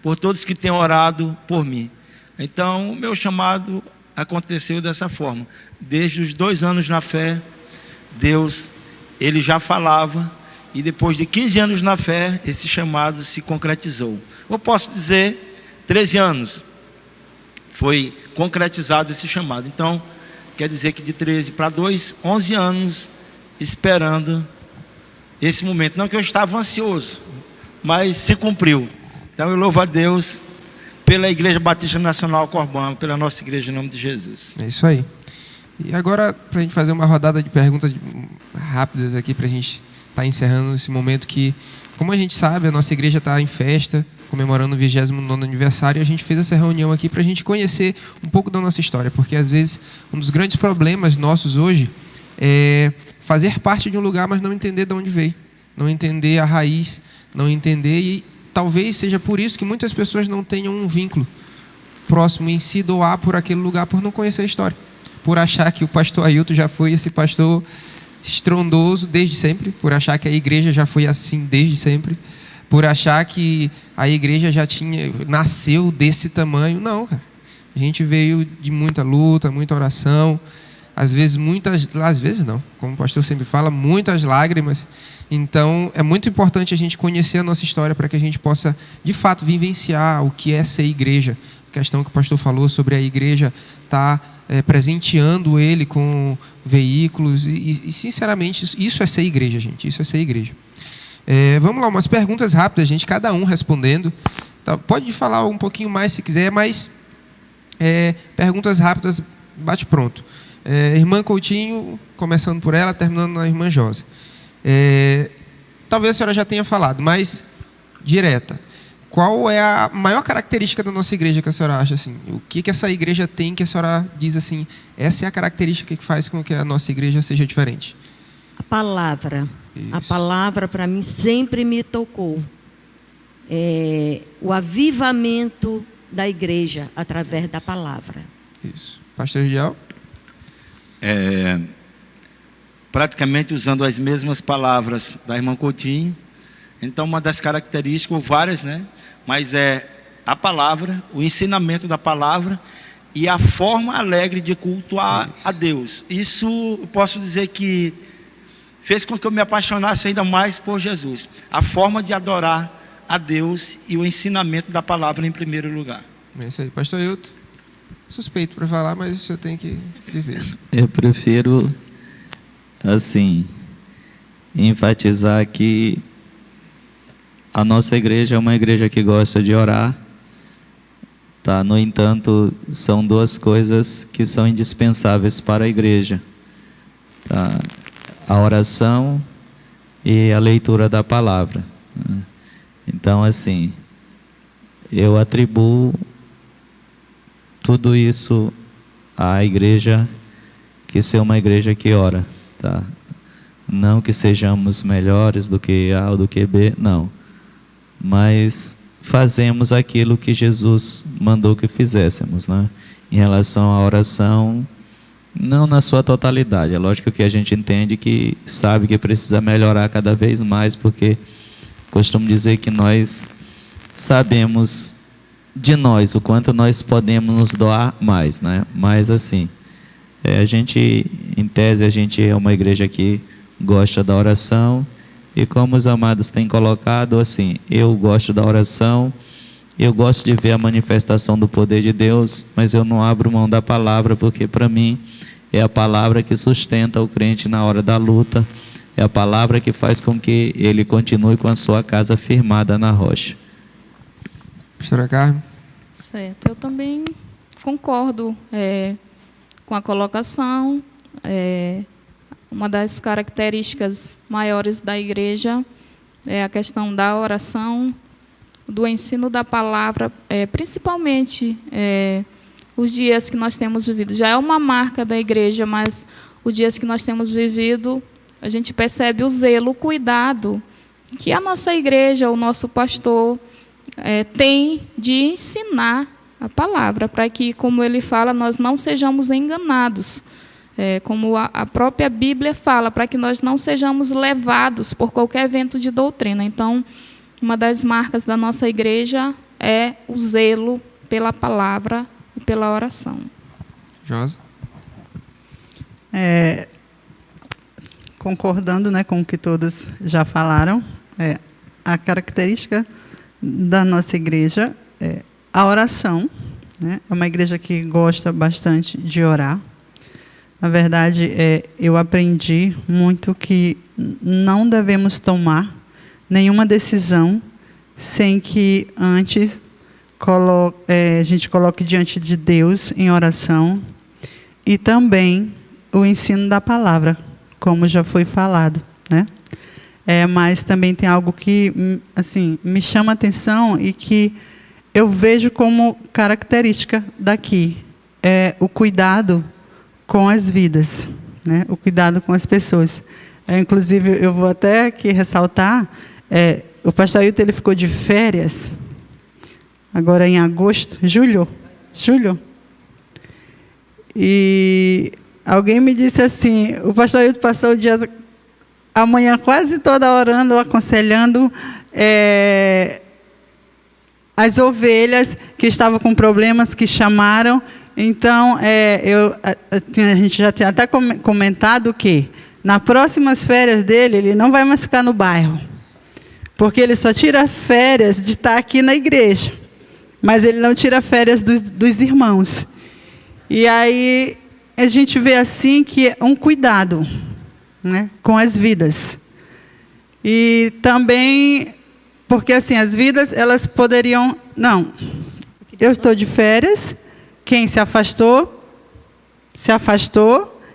por todos que têm orado por mim. Então o meu chamado aconteceu dessa forma. Desde os 2 anos na fé, Deus, Ele já falava, e depois de 15 anos na fé, esse chamado se concretizou. Eu posso dizer, 13 anos foi concretizado esse chamado. Então, quer dizer que de 13 para 2, 11 anos esperando esse momento. Não que eu estava ansioso, mas se cumpriu. Então eu louvo a Deus pela Igreja Batista Nacional Corbão, pela nossa igreja, em nome de Jesus. É isso aí. E agora, para a gente fazer uma rodada de perguntas rápidas aqui, para a gente estar encerrando esse momento que, como a gente sabe, a nossa igreja está em festa, comemorando o 29º aniversário, e a gente fez essa reunião aqui para a gente conhecer um pouco da nossa história, porque às vezes um dos grandes problemas nossos hoje é fazer parte de um lugar, mas não entender de onde veio, não entender a raiz, não entender, e talvez seja por isso que muitas pessoas não tenham um vínculo próximo em se doar por aquele lugar, por não conhecer a história, por achar que o pastor Ailton já foi esse pastor estrondoso desde sempre, por achar que a igreja já foi assim desde sempre, por achar que a igreja já nasceu desse tamanho. Não, cara. A gente veio de muita luta, muita oração, às vezes não, como o pastor sempre fala, muitas lágrimas. Então é muito importante a gente conhecer a nossa história para que a gente possa de fato vivenciar o que é ser igreja. A questão que o pastor falou sobre a igreja estar presenteando ele com veículos e sinceramente isso é ser igreja, gente, isso é ser igreja. Vamos lá, umas perguntas rápidas, gente, cada um respondendo. Pode falar um pouquinho mais se quiser, mas perguntas rápidas, bate pronto. Irmã Coutinho, começando por ela, terminando na irmã Josi. Talvez a senhora já tenha falado, mas direta. Qual é a maior característica da nossa igreja que a senhora acha assim? O que essa igreja tem que a senhora diz assim, essa é a característica que faz com que a nossa igreja seja diferente? A palavra. Isso. A palavra para mim sempre me tocou. O avivamento da igreja através da palavra. Isso. Pastor Giel? Praticamente usando as mesmas palavras da irmã Coutinho. Então, uma das características, ou várias, né? Mas a palavra, o ensinamento da palavra e a forma alegre de cultuar a Deus. Isso eu posso dizer que fez com que eu me apaixonasse ainda mais por Jesus. A forma de adorar a Deus e o ensinamento da palavra em primeiro lugar. É isso aí. Pastor Ailton? suspeito para falar, mas isso eu tenho que dizer. Eu prefiro, assim, enfatizar que a nossa igreja é uma igreja que gosta de orar, tá? No entanto, são duas coisas que são indispensáveis para a igreja, tá? A oração e a leitura da palavra, né? Então, assim, eu atribuo tudo isso à igreja, que ser uma igreja que ora, tá? Não que sejamos melhores do que A ou do que B, não. Mas fazemos aquilo que Jesus mandou que fizéssemos, né? Em relação à oração, não na sua totalidade. É lógico que a gente entende que sabe que precisa melhorar cada vez mais, porque costumo dizer que nós sabemos de nós o quanto nós podemos nos doar mais, né? Mas assim, a gente, em tese, a gente é uma igreja que gosta da oração, e como os amados têm colocado, assim, eu gosto da oração, eu gosto de ver a manifestação do poder de Deus, mas eu não abro mão da palavra, porque para mim é a palavra que sustenta o crente na hora da luta, é a palavra que faz com que ele continue com a sua casa firmada na rocha. Pastora Carmen? Certo, eu também concordo com a colocação. Uma das características maiores da igreja é a questão da oração, do ensino da palavra, principalmente os dias que nós temos vivido. Já é uma marca da igreja, mas os dias que nós temos vivido, a gente percebe o zelo, o cuidado que a nossa igreja, o nosso pastor, tem de ensinar a palavra, para que, como ele fala, nós não sejamos enganados. Como a própria Bíblia fala, para que nós não sejamos levados por qualquer vento de doutrina. Então, uma das marcas da nossa igreja é o zelo pela palavra e pela oração. Josa? Concordando, né, com o que todos já falaram, a característica da nossa igreja é a oração, né? É uma igreja que gosta bastante de orar. Na verdade, eu aprendi muito que não devemos tomar nenhuma decisão sem que antes a gente coloque diante de Deus em oração, e também o ensino da palavra, como já foi falado, né? Mas também tem algo que, assim, me chama a atenção e que eu vejo como característica daqui, é o cuidado com as vidas, né? O cuidado com as pessoas. Inclusive, eu vou até aqui ressaltar, o pastor Ailton, ele ficou de férias, agora em agosto, julho, e alguém me disse assim, o pastor Ailton passou o dia, a manhã quase toda orando, aconselhando as ovelhas que estavam com problemas, que chamaram. Então, a gente já tinha até comentado que, nas próximas férias dele, ele não vai mais ficar no bairro, porque ele só tira férias de estar aqui na igreja, mas ele não tira férias dos irmãos. E aí, a gente vê assim que é um cuidado, né, com as vidas. E também, porque assim, as vidas, elas poderiam... Não, eu estou de férias, quem se afastou,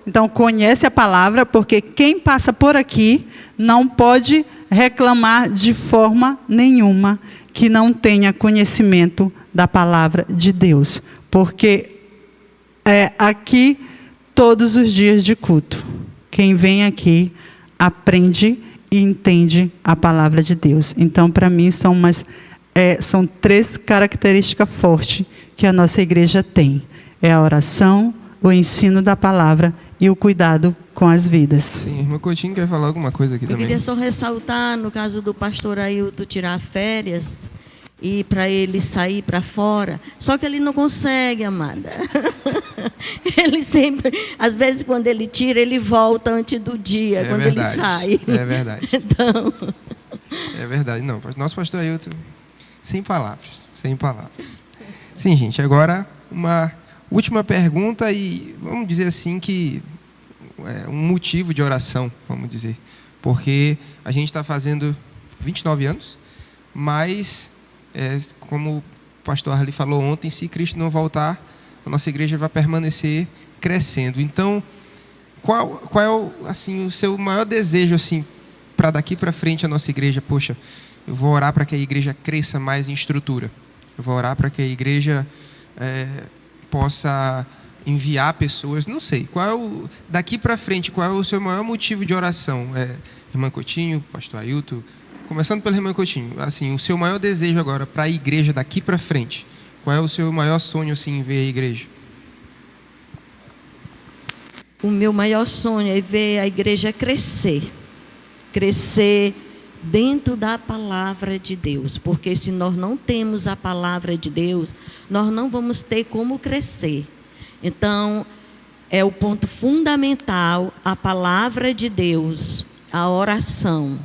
então conhece a palavra, porque quem passa por aqui não pode reclamar de forma nenhuma que não tenha conhecimento da palavra de Deus, porque aqui todos os dias de culto, quem vem aqui aprende e entende a palavra de Deus. Então, para mim, são 3 características fortes que a nossa igreja tem. É a oração, o ensino da palavra e o cuidado com as vidas. Sim, irmão Coutinho quer falar alguma coisa aqui também. Eu queria só ressaltar, no caso do pastor Ailton tirar férias, e para ele sair para fora, só que ele não consegue, amada. Ele sempre, às vezes quando ele tira, ele volta antes do dia, quando verdade, ele sai. É verdade. Então... É verdade, não. Nosso pastor Ailton, sem palavras. Sim, gente, agora última pergunta e vamos dizer assim que é um motivo de oração, vamos dizer, porque a gente está fazendo 29 anos, mas como o pastor Arli falou ontem, se Cristo não voltar, a nossa igreja vai permanecer crescendo. Então, qual é assim, o seu maior desejo assim, para daqui para frente a nossa igreja? Poxa, eu vou orar para que a igreja cresça mais em estrutura. Eu vou orar para que a igreja possa enviar pessoas. Não sei. Daqui para frente, qual é o seu maior motivo de oração? Irmã Coutinho, pastor Ailton, começando pelo irmão Coutinho. Assim, o seu maior desejo agora para a igreja daqui para frente? Qual é o seu maior sonho assim, em ver a igreja? O meu maior sonho é ver a igreja crescer dentro da palavra de Deus, porque se nós não temos a palavra de Deus, nós não vamos ter como crescer. Então, é o ponto fundamental, a palavra de Deus, a oração.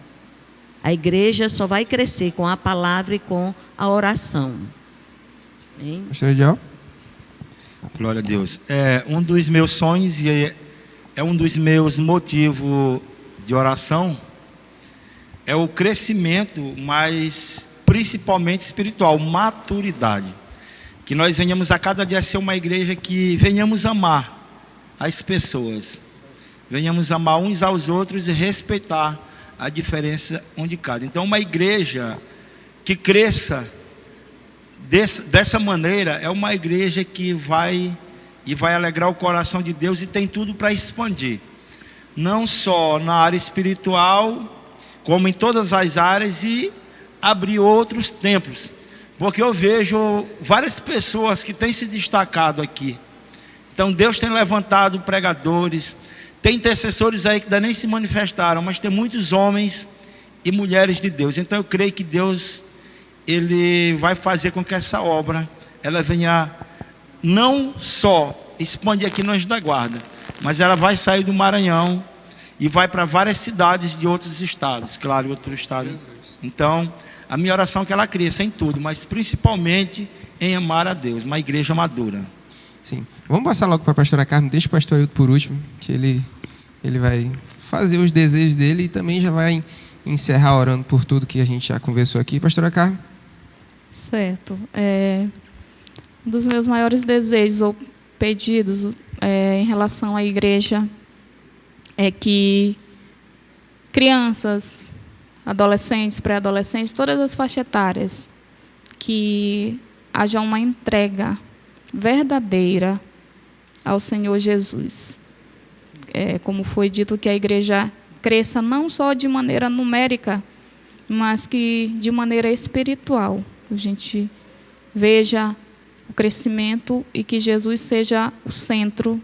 A igreja só vai crescer com a palavra e com a oração. Amém? Pastor Ediel? Glória a Deus. Um dos meus sonhos e é um dos meus motivos de oração é o crescimento, mas principalmente espiritual, maturidade. Que nós venhamos a cada dia ser uma igreja que venhamos amar as pessoas, venhamos amar uns aos outros e respeitar a diferença um de cada. Então, uma igreja que cresça dessa maneira é uma igreja que vai alegrar o coração de Deus e tem tudo para expandir, não só na área espiritual, como em todas as áreas, e abrir outros templos, porque eu vejo várias pessoas que têm se destacado aqui. Então Deus tem levantado pregadores, tem intercessores aí que ainda nem se manifestaram, mas tem muitos homens e mulheres de Deus. Então eu creio que Deus, Ele vai fazer com que essa obra, ela venha não só expandir aqui no Anjo da Guarda, mas ela vai sair do Maranhão e vai para várias cidades de outros estados, claro, outro estado. Então, a minha oração é que ela cresça em tudo, mas principalmente em amar a Deus, uma igreja madura. Sim. Vamos passar logo para a pastora Carmen, deixa o pastor Ailton por último, que ele vai fazer os desejos dele e também já vai encerrar orando por tudo que a gente já conversou aqui. Pastora Carmen? Certo. Um dos meus maiores desejos ou pedidos em relação à igreja é que crianças, adolescentes, pré-adolescentes, todas as faixas etárias, que haja uma entrega verdadeira ao Senhor Jesus. Como foi dito, que a igreja cresça não só de maneira numérica, mas que de maneira espiritual. A gente veja o crescimento e que Jesus seja o centro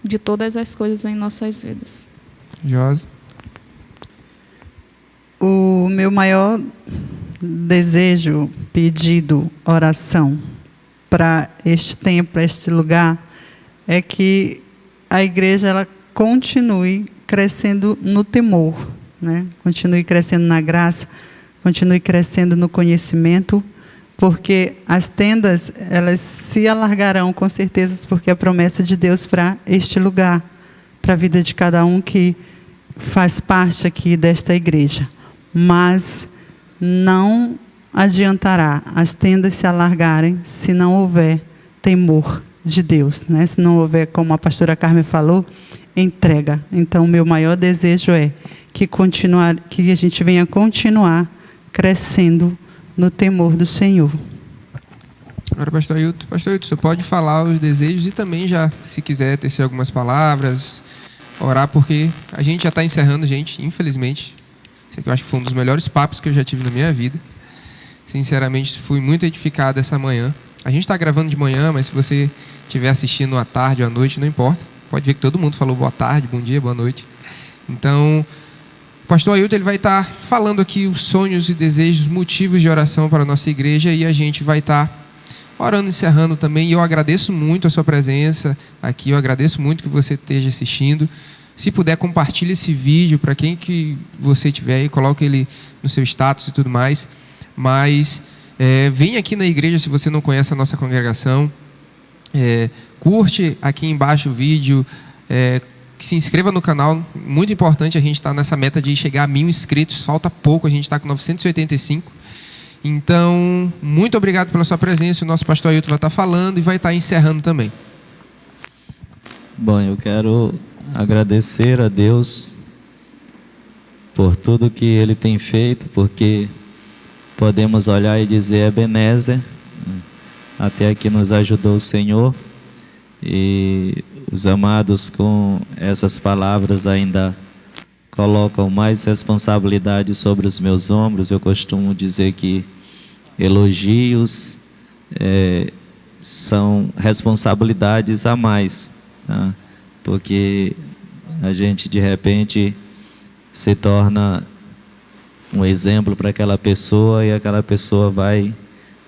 de todas as coisas em nossas vidas. Josi? O meu maior desejo, pedido, oração para este tempo, para este lugar, é que a igreja ela continue crescendo no temor, né? Continue crescendo na graça, continue crescendo no conhecimento, porque as tendas, elas se alargarão com certeza, porque é a promessa de Deus para este lugar, para a vida de cada um que faz parte aqui desta igreja. Mas não adiantará as tendas se alargarem se não houver temor de Deus, né? Se não houver, como a pastora Carmen falou, entrega. Então, o meu maior desejo é que a gente venha continuar crescendo no temor do Senhor. Agora, pastor Ailton, você pode falar os desejos e também já, se quiser, tecer algumas palavras, orar, porque a gente já está encerrando, gente, infelizmente. Esse aqui eu acho que foi um dos melhores papos que eu já tive na minha vida. Sinceramente, fui muito edificado essa manhã. A gente está gravando de manhã, mas se você estiver assistindo à tarde ou à noite, não importa. Pode ver que todo mundo falou boa tarde, bom dia, boa noite. Então, o pastor Ailton ele vai estar falando aqui os sonhos e desejos, motivos de oração para a nossa igreja, e a gente vai estar orando, encerrando também. E eu agradeço muito a sua presença aqui, eu agradeço muito que você esteja assistindo. Se puder, compartilhe esse vídeo para quem que você tiver e coloque ele no seu status e tudo mais. Mas venha aqui na igreja se você não conhece a nossa congregação. curte aqui embaixo o vídeo, que se inscreva no canal. Muito importante, a gente está nessa meta de chegar a 1000 inscritos, falta pouco, a gente está com 985. Então, muito obrigado pela sua presença. O nosso pastor Ailton vai estar falando e vai estar encerrando também. Bom, eu quero agradecer a Deus por tudo que Ele tem feito, porque podemos olhar e dizer Ebenezer, até aqui nos ajudou o Senhor. E os amados com essas palavras ainda colocam mais responsabilidade sobre os meus ombros. Eu costumo dizer que elogios são responsabilidades a mais, tá? Porque a gente de repente se torna um exemplo para aquela pessoa e aquela pessoa vai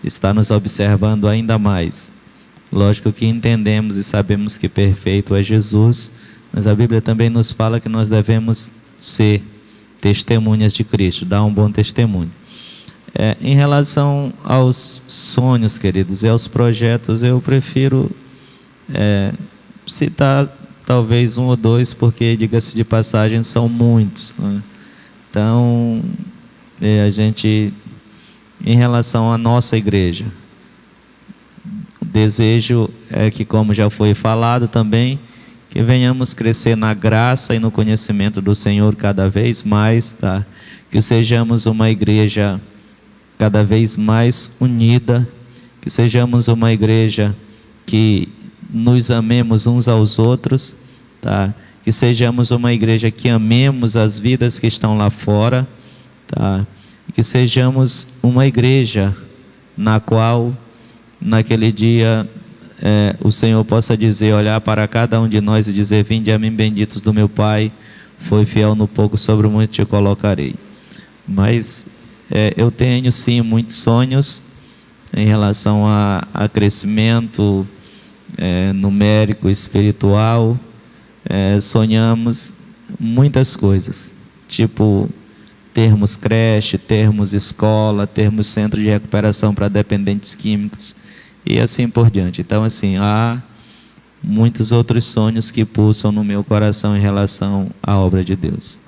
estar nos observando ainda mais. Lógico que entendemos e sabemos que perfeito é Jesus, mas a Bíblia também nos fala que nós devemos ser testemunhas de Cristo, dar um bom testemunho. Em relação aos sonhos, queridos, e aos projetos, eu prefiro citar talvez um ou dois, porque, diga-se de passagem, são muitos, né? Então, a gente, em relação à nossa igreja, o desejo é que, como já foi falado também, que venhamos crescer na graça e no conhecimento do Senhor cada vez mais, tá? Que sejamos uma igreja cada vez mais unida, que sejamos uma igreja que nos amemos uns aos outros, tá? Que sejamos uma igreja que amemos as vidas que estão lá fora, tá? Que sejamos uma igreja na qual, naquele dia, o Senhor possa dizer, olhar para cada um de nós e dizer: vinde a mim, benditos do meu Pai, foi fiel no pouco, sobre o muito te colocarei. Mas eu tenho sim muitos sonhos em relação a crescimento numérico, espiritual. Sonhamos muitas coisas, tipo termos creche, termos escola, termos centro de recuperação para dependentes químicos e assim por diante. Então, assim, há muitos outros sonhos que pulsam no meu coração em relação à obra de Deus.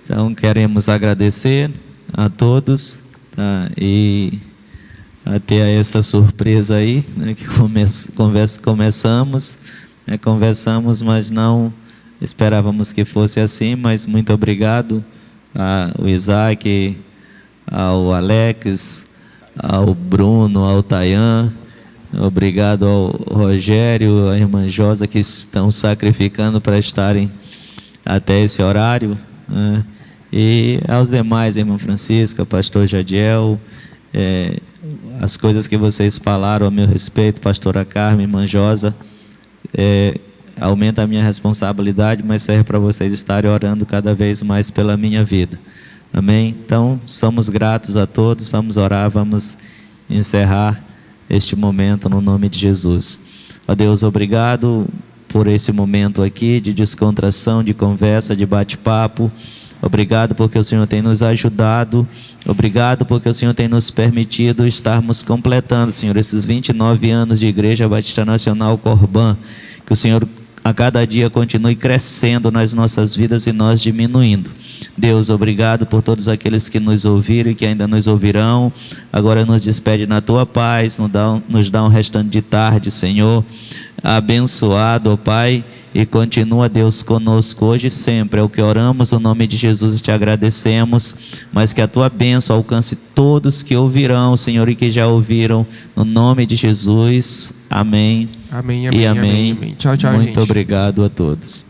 Então, queremos agradecer a todos, tá? E até essa surpresa aí, né, que conversamos, mas não esperávamos que fosse assim. Mas muito obrigado ao Isaac, ao Alex, ao Bruno, ao Tayan, obrigado ao Rogério, à irmã Josa, que estão sacrificando para estarem até esse horário, né? E aos demais, irmã Francisca, pastor Jadiel, as coisas que vocês falaram a meu respeito, pastora Carmen, irmã Josa, aumenta a minha responsabilidade, mas serve para vocês estarem orando cada vez mais pela minha vida. Amém? Então, somos gratos a todos. Vamos orar, vamos encerrar este momento no nome de Jesus. Ó Deus, obrigado por esse momento aqui de descontração, de conversa, de bate-papo. Obrigado porque o Senhor tem nos ajudado. Obrigado porque o Senhor tem nos permitido estarmos completando, Senhor, esses 29 anos de Igreja Batista Nacional Corbã. Que o Senhor a cada dia continue crescendo nas nossas vidas e nós diminuindo. Deus, obrigado por todos aqueles que nos ouviram e que ainda nos ouvirão. Agora nos despede na Tua paz, nos dá um restante de tarde, Senhor, abençoado, ó Pai, e continua, Deus, conosco hoje e sempre. É o que oramos no nome de Jesus e te agradecemos, mas que a Tua bênção alcance todos que ouvirão, Senhor, e que já ouviram, no nome de Jesus. Amém. Amém, e amém. Tchau, tchau, Muito gente. obrigado a todos.